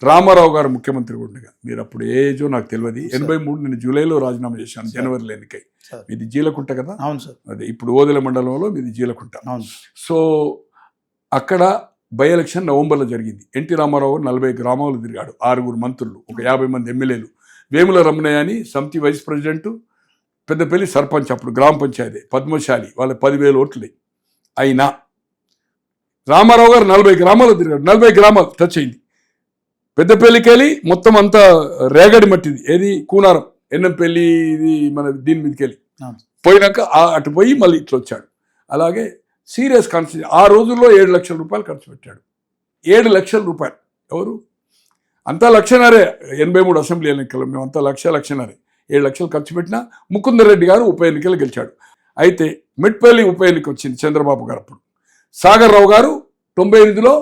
రామారావు గారు ముఖ్యమంత్రి ఉండగా, మీరు అప్పుడు ఏజో నాకు తెలియదు. 83 నేను జూలైలో రాజీనామా చేశాను, జనవరిలో ఎన్నికై. మీది జీలకుంట కదా? అవును సార్. అదే ఇప్పుడు ఓదెల మండలంలో మీది జీలకుంట. సో అక్కడ బై ఎలక్షన్ నవంబర్లో జరిగింది. ఎన్టీ రామారావు 40 గ్రామాలు తిరిగాడు, 6 మంత్రులు, ఒక 50 మంది ఎమ్మెల్యేలు, వేముల రమణయ్య అని సమితి వైస్ ప్రెసిడెంట్, పెద్దపల్లి సర్పంచ్, అప్పుడు గ్రామ పంచాయతీ పద్మశాలి, వాళ్ళ 10,000 ఓట్లు అయినా రామారావు గారు 40 గ్రామాలు తిరిగాడు. 40 గ్రామాలు టచ్ అయింది. పెద్దపల్లికి వెళ్ళి మొత్తం అంతా రేగడి మట్టిది, ఏది కూనారం, ఎన్నంపల్లి, ఇది మన దీని మీదకి వెళ్ళి పోయినాక అటు పోయి మళ్ళీ ఇట్లా వచ్చాడు. అలాగే సీరియస్ కాన్స్టిట్యూషన్. ఆ రోజుల్లో 7 లక్షల రూపాయలు ఖర్చు పెట్టాడు. 7 లక్షల రూపాయలు. ఎవరు అంతా లక్షన్నరే. 83 అసెంబ్లీ ఎన్నికలు మేమంతా లక్షన్నరే. 7 లక్షలు ఖర్చు పెట్టినా ముకుందర్ రెడ్డి గారు ఉప ఎన్నికలు గెలిచాడు. అయితే మిట్పల్లి ఉప ఎన్నిక వచ్చింది చంద్రబాబు గారు అప్పుడు. సాగర్ రావు గారు 98లో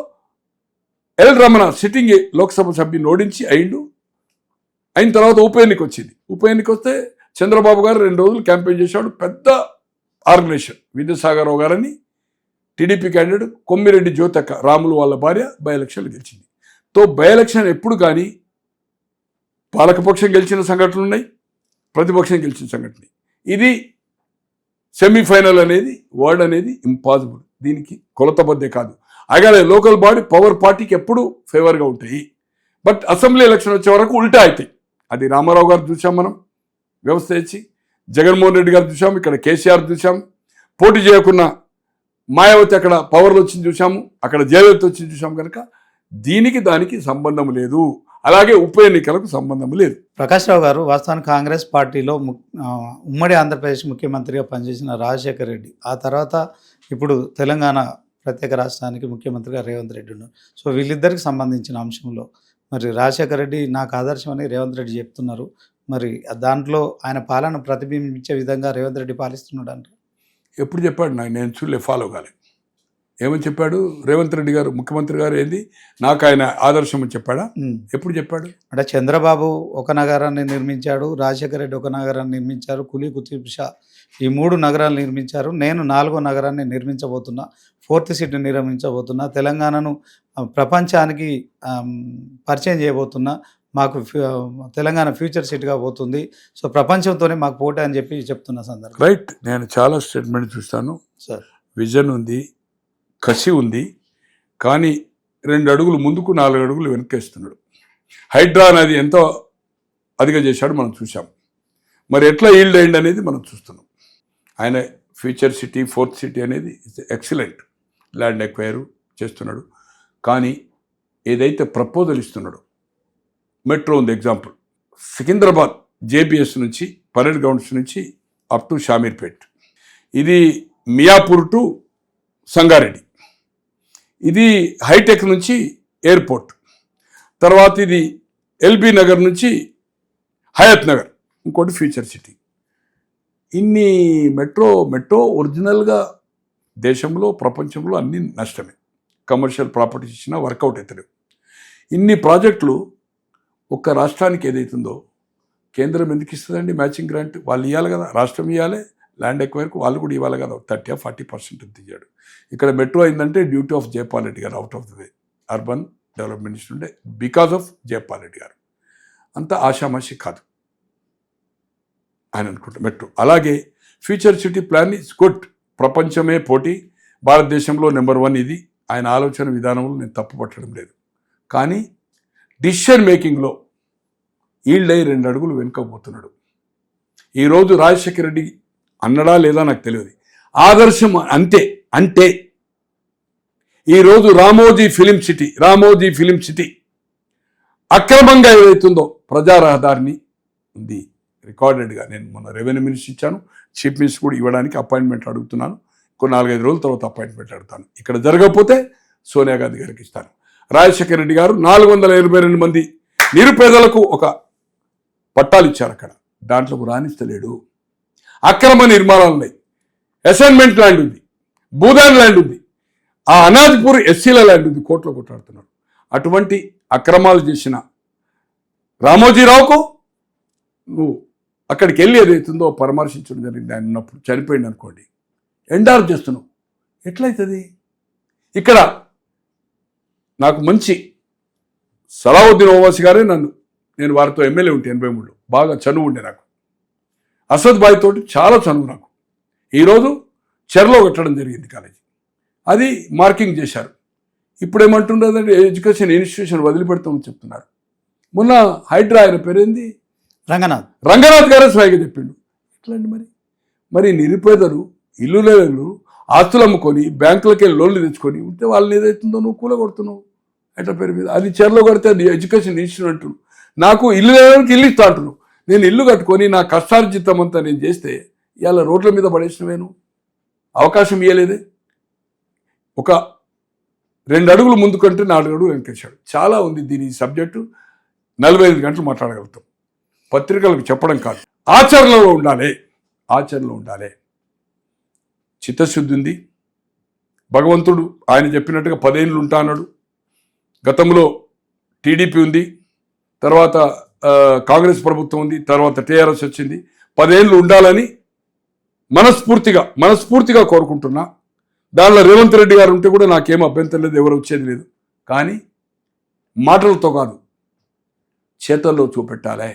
ఎల్ రమణ సిట్టింగ్ లోక్సభ సభ్యుని ఓడించి అయిన తర్వాత ఉప ఎన్నిక వచ్చింది. ఉప ఎన్నిక వస్తే చంద్రబాబు గారు 2 రోజులు క్యాంపెయిన్ చేశాడు. పెద్ద ఆర్గనైజేషన్ విద్యాసాగర్ రావు గారని టీడీపీ క్యాండిడేట్, కొమ్మిరెడ్డి జ్యోతక్క, రాములు వాళ్ళ భార్య బై ఎలక్షన్లు గెలిచింది. తో బై ఎలక్షన్ ఎప్పుడు కానీ పాలకపక్షం గెలిచిన సంఘటనలు ఉన్నాయి, ప్రతిపక్షం గెలిచిన సంఘటన. ఇది సెమీఫైనల్ అనేది వర్డ్ అనేది ఇంపాసిబుల్. దీనికి కొలతబద్దే కాదు. అలాగే లోకల్ బాడీ పవర్ పార్టీకి ఎప్పుడు ఫేవర్గా ఉంటాయి. బట్ అసెంబ్లీ ఎలక్షన్ వచ్చే వరకు ఉల్టా అవుతాయి. అది రామారావు గారు చూసాం, మనం వ్యవస్థ ఇచ్చి, జగన్మోహన్ రెడ్డి గారు చూసాం, ఇక్కడ కేసీఆర్ చూసాం, పోటీ చేయకున్న మాయావతి అక్కడ పవర్లో వచ్చింది చూసాము, అక్కడ జయలలిత వచ్చింది చూసాం. కనుక దీనికి దానికి సంబంధం లేదు. అలాగే ఉప ఎన్నికలకు సంబంధం లేదు. ప్రకాష్ రావు గారు వాస్తవానికి కాంగ్రెస్ పార్టీలో ఉమ్మడి ఆంధ్రప్రదేశ్ ముఖ్యమంత్రిగా పనిచేసిన రాజశేఖర్ రెడ్డి, ఆ తర్వాత ఇప్పుడు తెలంగాణ ప్రత్యేక రాష్ట్రానికి ముఖ్యమంత్రిగా రేవంత్ రెడ్డి ఉన్నారు. సో వీళ్ళిద్దరికి సంబంధించిన అంశంలో మరి రాజశేఖర్ రెడ్డి నాకు ఆదర్శం అని రేవంత్ రెడ్డి చెప్తున్నారు. మరి దాంట్లో ఆయన పాలన ప్రతిబింబించే విధంగా రేవంత్ రెడ్డి పాలిస్తున్నాడు అంటే ఎప్పుడు చెప్పాడు నాకు? నేను చూడలే, ఫాలో కాలే. ఏమని చెప్పాడు రేవంత్ రెడ్డి గారు, ముఖ్యమంత్రి గారు? ఏంది నాకు ఆయన ఆదర్శం అని చెప్పాడా? ఎప్పుడు చెప్పాడు? అంటే చంద్రబాబు ఒక నగరాన్ని నిర్మించాడు, రాజశేఖర రెడ్డి ఒక నగరాన్ని నిర్మించారు, కులీ కుతుబ్ షా ఈ 3 నగరాలు నిర్మించారు. నేను 4వ నగరాన్ని నిర్మించబోతున్నా, 4th సిటీ నిర్మించబోతున్నా, తెలంగాణను ప్రపంచానికి పరిచయం చేయబోతున్నా, మాకు తెలంగాణ ఫ్యూచర్ సిటీగా పోతుంది, సో ప్రపంచంతోనే మాకు పోటీ అని చెప్పి చెప్తున్న సందర్భం. రైట్. నేను చాలా స్టేట్మెంట్ చూస్తాను సార్. విజన్ ఉంది, కసి ఉంది, కానీ 2 అడుగులు ముందుకు 4 అడుగులు వెనక్కేస్తున్నాడు. హైడ్రా అనేది ఎంతో అదిగా చేశాడు మనం చూసాం. మరి ఎట్లా ఈల్డ్ అయింది అనేది మనం చూస్తున్నాం. ఆయన ఫ్యూచర్ సిటీ, 4th సిటీ అనేది ఎక్సలెంట్, ల్యాండ్ ఎక్వైర్ చేస్తున్నాడు. కానీ ఏదైతే ప్రపోజల్ ఇస్తున్నాడో, మెట్రో ఉంది ఎగ్జాంపుల్, సికింద్రాబాద్ జేబీఎస్ నుంచి, పరేడ్ గ్రౌండ్స్ నుంచి అప్ టు షామీర్పేట్, ఇది మియాపూర్ టు సంగారెడ్డి, ఇది హైటెక్ నుంచి ఎయిర్పోర్ట్, తర్వాత ఇది ఎల్బీ నగర్ నుంచి హయత్ నగర్, ఇంకోటి ఫ్యూచర్ సిటీ. ఇన్ని మెట్రో ఒరిజినల్గా దేశంలో ప్రపంచంలో అన్ని నష్టమే. కమర్షియల్ ప్రాపర్టీస్ ఇచ్చినా వర్కౌట్ అవుతలేవు. ఇన్ని ప్రాజెక్టులు ఒక్క రాష్ట్రానికి ఏదైతుందో కేంద్రం ఎందుకు ఇస్తుందండి మ్యాచింగ్ గ్రాంట్? వాళ్ళు ఇవ్వాలి కదా, రాష్ట్రం ఇవ్వాలి. ల్యాండ్ ఎక్వైర్కు వాళ్ళు కూడా ఇవ్వాలి కదా, 30-40% ఇచ్చాడు. ఇక్కడ మెట్రో అయిందంటే డ్యూటీ ఆఫ్ జయపాల్ రెడ్డి గారు, out of the way urban development minister ఉండే, బికాస్ ఆఫ్ జయపాల్ రెడ్డి గారు. అంత ఆషామాషి కాదు ఆయన అనుకుంటా మెట్రో. అలాగే future city plan is good, ప్రపంచమే పోటీ, భారతదేశంలో నెంబర్ 1 ఇది. ఆయన ఆలోచన విధానంలో నేను తప్పు పట్టడం లేదు. కానీ డిసిషన్ మేకింగ్లో ఈల్డై 2 అడుగులు వెనుకపోతున్నాడు. ఈరోజు రాజశేఖర రెడ్డి అన్నడా లేదా నాకు తెలియదు, ఆదర్శం అంతే. అంటే ఈరోజు రామోజీ ఫిలిం సిటీ అక్రమంగా ఏదైతుందో ప్రజా రహదారిని ఉంది రికార్డెడ్గా. నేను మొన్న రెవెన్యూ మినిస్టర్ ఇచ్చాను, చీఫ్ మినిస్టర్ కూడా ఇవ్వడానికి అపాయింట్మెంట్ అడుగుతున్నాను. ఇంకో 4-5 రోజుల తర్వాత అపాయింట్మెంట్ అడుగుతాను. ఇక్కడ జరగకపోతే సోనియా గాంధీ గారికి ఇస్తాను. రాజశేఖర రెడ్డి గారు 482 మంది నిరుపేదలకు ఒక పట్టాలు ఇచ్చారు. అక్కడ దాంట్లో రాణిస్తలేడు. అక్రమ నిర్మాణాలు ఉన్నాయి. అసైన్మెంట్ ల్యాండ్ ఉంది, భూదాన్ ల్యాండ్ ఉంది, ఆ అనాజ్పూర్ ఎస్సీల ల్యాండ్ ఉంది, కోర్టులో కొట్లాడుతున్నారు. అటువంటి అక్రమాలు చేసిన రామోజీరావుకు నువ్వు అక్కడికి వెళ్ళి ఏదైతుందో పరామర్శించడం జరిగింది. ఆయన ఉన్నప్పుడు చనిపోయింది అనుకోండి, ఎండార్ చేస్తున్నావు, ఎట్లయితుంది? ఇక్కడ నాకు మంచి సలావుద్దీన్ ఓవైసీ గారే నేను వారితో ఎమ్మెల్యే ఉంటే 83లో బాగా చనువు ఉండే నాకు. అసద్ బాయ్ తోటి చాలా చనువు నాకు. ఈరోజు చెరలో కట్టడం జరిగింది కాలేజీ, అది మార్కింగ్ చేశారు. ఇప్పుడు ఏమంటుండదంటే ఎడ్యుకేషన్ ఇన్స్టిట్యూషన్ వదిలిపెడతామని చెప్తున్నారు. మొన్న హైడ్రా ఆయన పేరేంది, రంగనాథ్ గారే స్వయంగా చెప్పిండు. ఎట్లండి మరి నిరుపేదలు ఇల్లు లేరు, ఆస్తులు అమ్ముకొని బ్యాంకులకి వెళ్ళి లోన్లు తెచ్చుకొని ఉంటే వాళ్ళని ఏదైతుందో నువ్వు కూలగొడుతున్నావు ఎట్లా పేరు మీద. అది చెరలో కడితే అది ఎడ్యుకేషన్ ఇన్స్టిట్యూట్ అంటున్నావు. నాకు ఇల్లు లేడానికి ఇల్లు ఇస్తా అంటున్నావు. నేను ఇల్లు కట్టుకొని నా కష్టార్జితం అంతా నేను చేస్తే ఇవాళ రోడ్ల మీద పడేసినవేను, అవకాశం ఇవ్వలేదే. ఒక 2 అడుగులు ముందు కంటే 4 అడుగులు వెనకేశాడు. చాలా ఉంది దీని సబ్జెక్టు, 45 గంటలు మాట్లాడగలుగుతాం. పత్రికలకు చెప్పడం కాదు, ఆచరణలో ఉండాలి. చిత్తశుద్ధి ఉంది. భగవంతుడు ఆయన చెప్పినట్టుగా 10 ఏళ్ళు ఉంటా అన్నాడు. గతంలో టీడీపీ ఉంది, తర్వాత కాంగ్రెస్ ప్రభుత్వం ఉంది, తర్వాత టీఆర్ఎస్ వచ్చింది. 10 ఏళ్ళు ఉండాలని మనస్ఫూర్తిగా కోరుకుంటున్నా. దానిలో రేవంత్ రెడ్డి గారు ఉంటే కూడా నాకేం అభ్యంతరం లేదు, ఎవరు వచ్చేది లేదు. కానీ మాటలతో కాదు, చేతల్లో చూపెట్టాలి.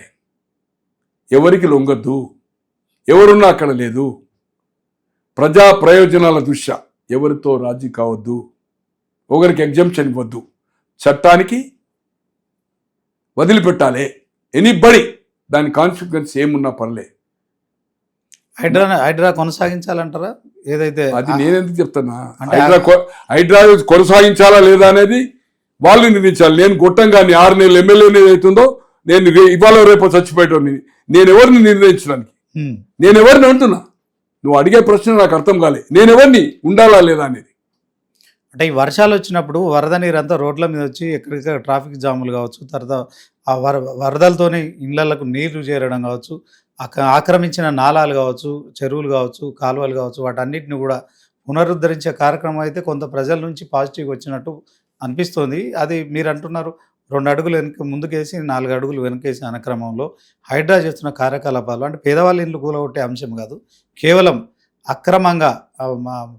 ఎవరికి లొంగద్దు, ఎవరున్నా అక్కడ లేదు. ప్రజా ప్రయోజనాల దృష్ట్యా ఎవరితో రాజీ కావద్దు, ఒకరికి ఎగ్జంప్షన్ ఇవ్వద్దు, చట్టానికి వదిలిపెట్టాలి. ఎనీబడి దాని కాన్సిక్వెన్స్ ఏమున్నా పర్లే. హైడ్రా కొనసాగించాలంటారా? ఏదైతే అది నేనెందుకు చెప్తున్నా, హైడ్రా కొనసాగించాలా లేదా అనేది వాళ్ళు నిర్ణయించాలి. నేను గొట్టంగాని 6 నెలలు ఎమ్మెల్యేని ఏదైతుందో నేను ఇవాళ రేపు చచ్చిపోయేటోని, నేను ఎవరిని నిర్ణయించడానికి, నేను ఎవరిని అంటున్నా? నువ్వు అడిగే ప్రశ్న నాకు అర్థం కాలే. నేను ఎవరిని ఉండాలా లేదా అనేది. అంటే ఈ వర్షాలు వచ్చినప్పుడు వరద నీరు అంతా రోడ్ల మీద వచ్చి ఎక్కడికక్కడ ట్రాఫిక్ జాములు కావచ్చు, తర్వాత ఆ వరదలతోనే ఇళ్లకు నీళ్లు చేరడం కావచ్చు, ఆక్రమించిన నాలాలు కావచ్చు, చెరువులు కావచ్చు, కాలువలు కావచ్చు, వాటన్నిటిని కూడా పునరుద్ధరించే కార్యక్రమం అయితే కొంత ప్రజల నుంచి పాజిటివ్గా వచ్చినట్టు అనిపిస్తోంది. అది మీరు అంటున్నారు 2 అడుగులు ముందుకేసి 4 అడుగులు వెనకేసి అనే క్రమంలో హైడ్రా చేస్తున్న కార్యకలాపాలు అంటే పేదవాళ్ళ ఇల్లు కూలగొట్టే అంశం కాదు, కేవలం అక్రమంగా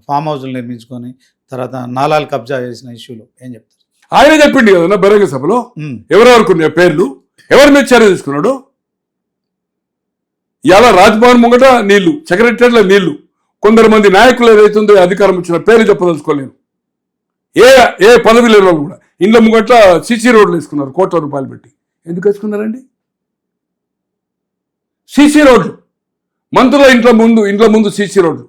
ఫామ్ హౌస్లు నిర్మించుకొని తర్వాత నాలాలు కబ్జా చేసిన ఇష్యూలో ఏం చెప్తారు? ఆయన చెప్పింది కదా బహిరంగ సభలో ఎవరెవరికి పేర్లు, ఎవరి మీద చర్య తీసుకున్నాడు. ఇలా రాజ్భవన్ ముంగట నీళ్లు, సెక్రటరీలో నీళ్లు, కొందరు మంది నాయకులు ఏదైతుందో అధికారం ఇచ్చిన పేరు చెప్పదలుచుకోలేను. ఏ పదవి లేని వాళ్ళు కూడా ఇండ్ల ముంగట్ల సిసి రోడ్లు వేసుకున్నారు కోట్ల రూపాయలు పెట్టి. ఎందుకు వేసుకున్నారండి సిసి రోడ్లు? మంత్రుల ఇండ్ల ముందు సిసి రోడ్లు.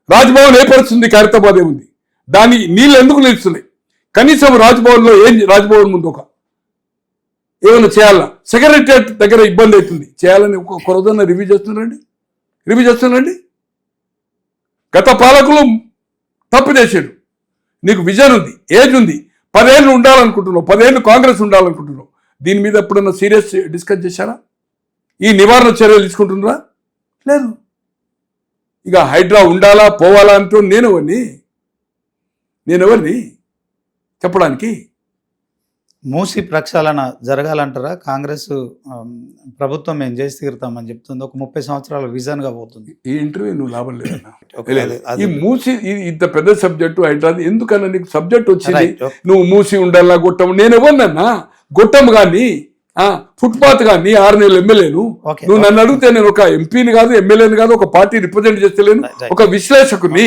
రాజ్భవన్ ఏ పరిస్థితుంది? ఖైరతాబాద్ ఉంది. దాని నీళ్ళు ఎందుకు నిలుస్తున్నాయి? కనీసం రాజ్భవన్లో రాజ్భవన్ ముందు ఏమైనా చేయాలా? సెక్రటరియట్ దగ్గర ఇబ్బంది అవుతుంది, చేయాలని ఒక రోజున రివ్యూ చేస్తున్నారండి. గత పాలకులు తప్పు చేశారు. నీకు విజన్ ఉంది, ఏజ్ ఉంది, 10 ఏళ్ళు ఉండాలనుకుంటున్నావు, 10 ఏళ్ళు కాంగ్రెస్ ఉండాలనుకుంటున్నావు. దీని మీద ఎప్పుడన్నా సీరియస్ డిస్కస్ చేశారా? ఈ నివారణ చర్యలు తీసుకుంటున్నారా? లేదు. ఇక హైడ్రా ఉండాలా పోవాలా అంటూ నేనెవరిని చెప్పడానికి? మూసి ప్రక్షాళన జరగాలంటారా? కాంగ్రెస్ ప్రభుత్వం మేము చేసి తీరుతామని చెప్తుంది. ఒక 30 సంవత్సరాల విజన్గా పోతుంది. ఈ ఇంటర్వ్యూ నువ్వు లాభం లేదన్నా. ఈ మూసి ఇంత పెద్ద సబ్జెక్టు హైడ్రాది ఎందుకన్నా నీకు సబ్జెక్ట్ వచ్చింది? నువ్వు మూసి ఉండాలా గొట్టం? నేను ఎవరినన్నా గొట్టం కానీ ఫుట్పాత్ కానీ 6 నెలలు ఎమ్మెల్యేను. నువ్వు నన్ను అడిగితే నేను ఒక ఎంపీని కాదు, ఎమ్మెల్యేని కాదు, ఒక పార్టీ రిప్రజెంట్ చేస్తలేను, ఒక విశ్లేషకుని.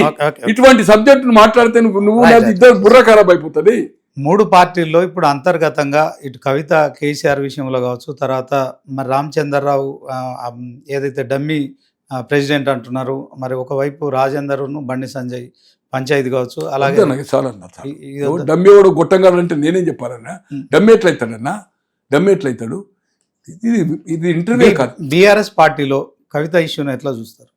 ఇటువంటి సబ్జెక్టు మాట్లాడితే నువ్వు ఇద్దరు బుర్ర ఖరాబ్ అయిపోతుంది. 3 పార్టీల్లో ఇప్పుడు అంతర్గతంగా ఇటు కవిత కేసీఆర్ విషయంలో కావచ్చు, తర్వాత మరి రామచంద్రరావు ఏదైతే డమ్మీ ప్రెసిడెంట్ అంటున్నారు, మరి ఒకవైపు రాజేందర్ను బండి సంజయ్ పంచాయతీ కావచ్చు, అలాగే డమ్మీ వాడు గొట్టంగా అంటే నేనేం చెప్పాలన్నా? డమ్మీ ఎట్లయితాడు? ఇది ఇంటర్వ్యూ కాదు. బీఆర్ఎస్ పార్టీలో కవిత ఇష్యూను ఎట్లా చూస్తారు?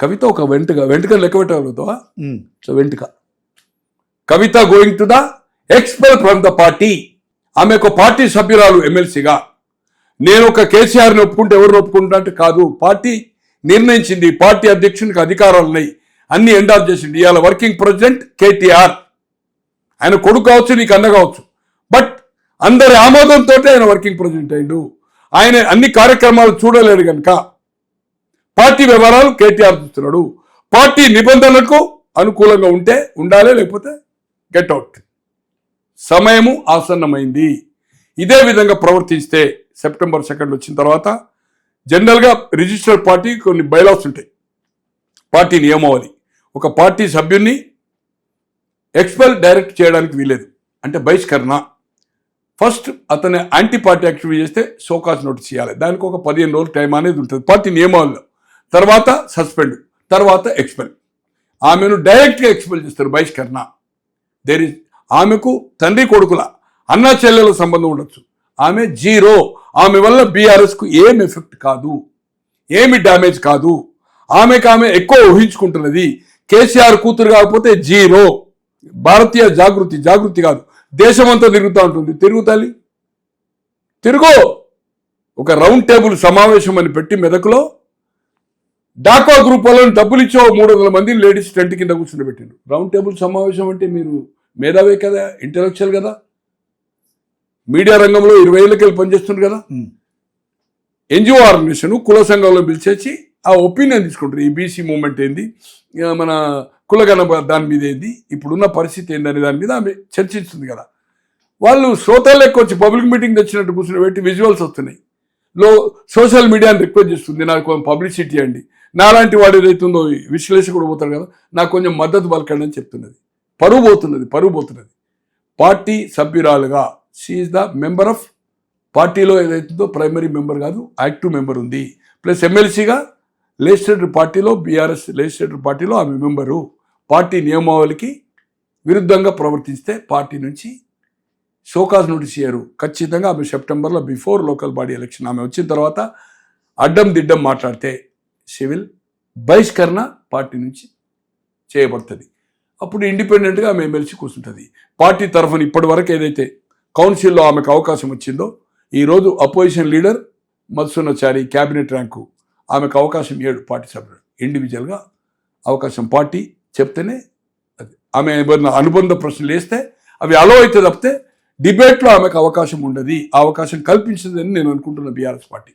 కవిత ఒక వెంటగా లెక్క పెట్టగలుగుతావా? వెంటక Kavitha going to the expel from the party. ఆమె ఒక పార్టీ సభ్యురాలు ఎమ్మెల్సీగా. నేను ఒక కేసీఆర్ని ఒప్పుకుంటే ఎవరు ఒప్పుకుంటా అంటే కాదు, పార్టీ నిర్ణయించింది, పార్టీ అధ్యక్షునికి అధికారాలు ఉన్నాయి, అన్ని ఎండాప్ చేసింది. ఇవాళ వర్కింగ్ ప్రెసిడెంట్ కేటీఆర్, ఆయన కొడుకు కావచ్చు, నీకు అన్న కావచ్చు, బట్ అందరి ఆమోదంతో ఆయన వర్కింగ్ ప్రెసిడెంట్ అయిండు. ఆయన అన్ని కార్యక్రమాలు చూడలేడు కనుక పార్టీ వ్యవహారాలు కేటీఆర్ చూస్తున్నాడు. పార్టీ నిబంధనలకు అనుకూలంగా ఉంటే ఉండాలి, లేకపోతే గెట్ అవుట్. సమయము ఆసన్నమైంది. ఇదే విధంగా ప్రవర్తిస్తే సెప్టెంబర్ 2 వచ్చిన తర్వాత జనరల్గా రిజిస్టర్డ్ పార్టీ కొన్ని బైలాస్ ఉంటాయి, పార్టీ నియమావళి. ఒక పార్టీ సభ్యున్ని ఎక్స్పెల్ డైరెక్ట్ చేయడానికి వీలేదు, అంటే బహిష్కరణ. ఫస్ట్ అతను యాంటీ పార్టీ యాక్టివిటీ చేస్తే షోకాజ్ నోటీస్ ఇవ్వాలి, దానికి ఒక 15 రోజులు టైం అనేది ఉంటుంది పార్టీ నియమావళిలో. తర్వాత సస్పెండ్, తర్వాత ఎక్స్పెల్. ఆమెను డైరెక్ట్గా ఎక్స్పెల్ చేస్తారు, బహిష్కరణ. ఆమెకు తండ్రి కొడుకుల అన్నా చెల్లెల సంబంధం ఉండొచ్చు, ఆమె జీరో. ఆమె వల్ల బీఆర్ఎస్కు ఏం ఎఫెక్ట్ కాదు, ఏమి డ్యామేజ్ కాదు. ఆమె ఎక్కువ ఊహించుకుంటున్నది. కేసీఆర్ కూతురు కాకపోతే జీరో. భారతీయ జాగృతి కాదు, దేశమంతా తిరుగుతూ ఉంటుంది. తిరుగు. ఒక రౌండ్ టేబుల్ సమావేశం అని పెట్టి మెదకులో డాకా గ్రూప్ వాళ్ళని డబ్బులు ఇచ్చో 300 మంది లేడీస్ టెంట్ కింద కూర్చుని పెట్టిండు. రౌండ్ టేబుల్ సమావేశం అంటే మీరు మేధావే కదా, ఇంటలెక్చువల్ కదా, మీడియా రంగంలో 20 ఏళ్ళకెళ్ళి పనిచేస్తుంది కదా. ఎన్జిఓ ఆర్గనైజేషన్ కుల సంఘంలో పిలిచేసి ఆ ఒపీనియన్ తీసుకుంటారు. ఈ బీసీ మూవ్మెంట్ ఏంది, మన కులగణ దాని మీద ఏంది, ఇప్పుడున్న పరిస్థితి ఏందనే దాని మీద ఆమె చర్చిస్తుంది కదా. వాళ్ళు శ్రోతలు ఎక్కువ వచ్చి పబ్లిక్ మీటింగ్ తెచ్చినట్టు కూర్చుని పెట్టి విజువల్స్ వస్తున్నాయి. సోషల్ మీడియాని రిక్వెస్ట్ చేస్తుంది, నాకు కొంచెం పబ్లిసిటీ అండి. నాలాంటి వాడు ఏదైతుందో విశ్లేషకుడు పోతాడు కదా, నాకు కొంచెం మద్దతు పలకండి అని చెప్తున్నది. పరువు పోతున్నది. పార్టీ సభ్యురాలుగా షీఈస్ ద మెంబర్ ఆఫ్ పార్టీలో ఏదైతుందో ప్రైమరీ మెంబర్ కాదు, యాక్టివ్ మెంబర్ ఉంది. ప్లస్ ఎమ్మెల్సీగా లెజిస్లేటివ్ పార్టీలో, బీఆర్ఎస్ లెజిస్లేటివ్ పార్టీలో ఆమె మెంబరు. పార్టీ నియమావళికి విరుద్ధంగా ప్రవర్తిస్తే పార్టీ నుంచి షోకాజ్ నోటీస్ ఇయ్యారు. ఖచ్చితంగా ఆమె సెప్టెంబర్లో బిఫోర్ లోకల్ బాడీ ఎలక్షన్ ఆమె వచ్చిన తర్వాత అడ్డం దిడ్డం మాట్లాడితే సివిల్ బహిష్కరణ పార్టీ నుంచి చేయబడుతుంది. అప్పుడు ఇండిపెండెంట్గా ఆమె ఎమ్మెల్సీ కూర్చుంటుంది. పార్టీ తరఫున ఇప్పటి వరకు ఏదైతే కౌన్సిల్లో ఆమెకు అవకాశం వచ్చిందో, ఈరోజు opposition leader Madhusudhanachari cabinet rank, ఆమెకు అవకాశం 7 పార్టీ సభ్యులు, ఇండివిజువల్గా అవకాశం పార్టీ చెప్తేనే అది. ఆమె ఏమన్నా అనుబంధ ప్రశ్నలు వేస్తే అవి అలో అయితే తప్పితే డిబేట్లో ఆమెకు అవకాశం ఉండదు. ఆ అవకాశం కల్పించదని నేను అనుకుంటున్న బీఆర్ఎస్ పార్టీ.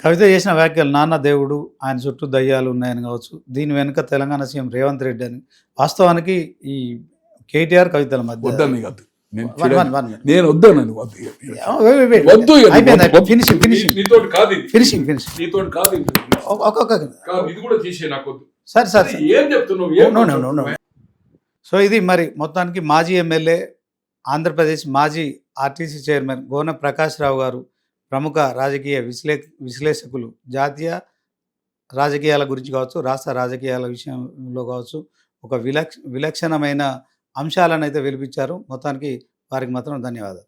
కవిత చేసిన వ్యాఖ్యలు నాన్న దేవుడు, ఆయన చుట్టూ దయ్యాలు ఉన్నాయని కావచ్చు, దీని వెనుక తెలంగాణ సీఎం రేవంత్ రెడ్డి అని, వాస్తవానికి ఈ కేటీఆర్ కవితల మధ్య వద్దని కాదు, నేను One minute. నేను వద్దాను వద్దు ఫినిషింగ్ నీతోటి కాదు ఇది. ఫినిషింగ్ నీతోటి కాదు ఇది. ఒక్కొక్క కాదు, ఇది కూడా తీసే నాకు వద్దు. సార్ ఏం చెప్తున్నావు, ఏం మాట్లాడుతున్నావు? సో ఇది మరి మొత్తానికి మాజీ ఎమ్మెల్యే, ఆంధ్రప్రదేశ్ మాజీ ఆర్టీసీ చైర్మన్ గోనె ప్రకాష్ రావు గారు, ప్రముఖ రాజకీయ విశ్లేషకులు, జాతీయ రాజకీయాల గురించి కావచ్చు, రాష్ట్ర రాజకీయాల విషయంలో కావచ్చు, ఒక విలక్షణమైన అంశాలను అయితే వెలిపించారు. మొత్తానికి వారికి మాత్రం ధన్యవాదాలు.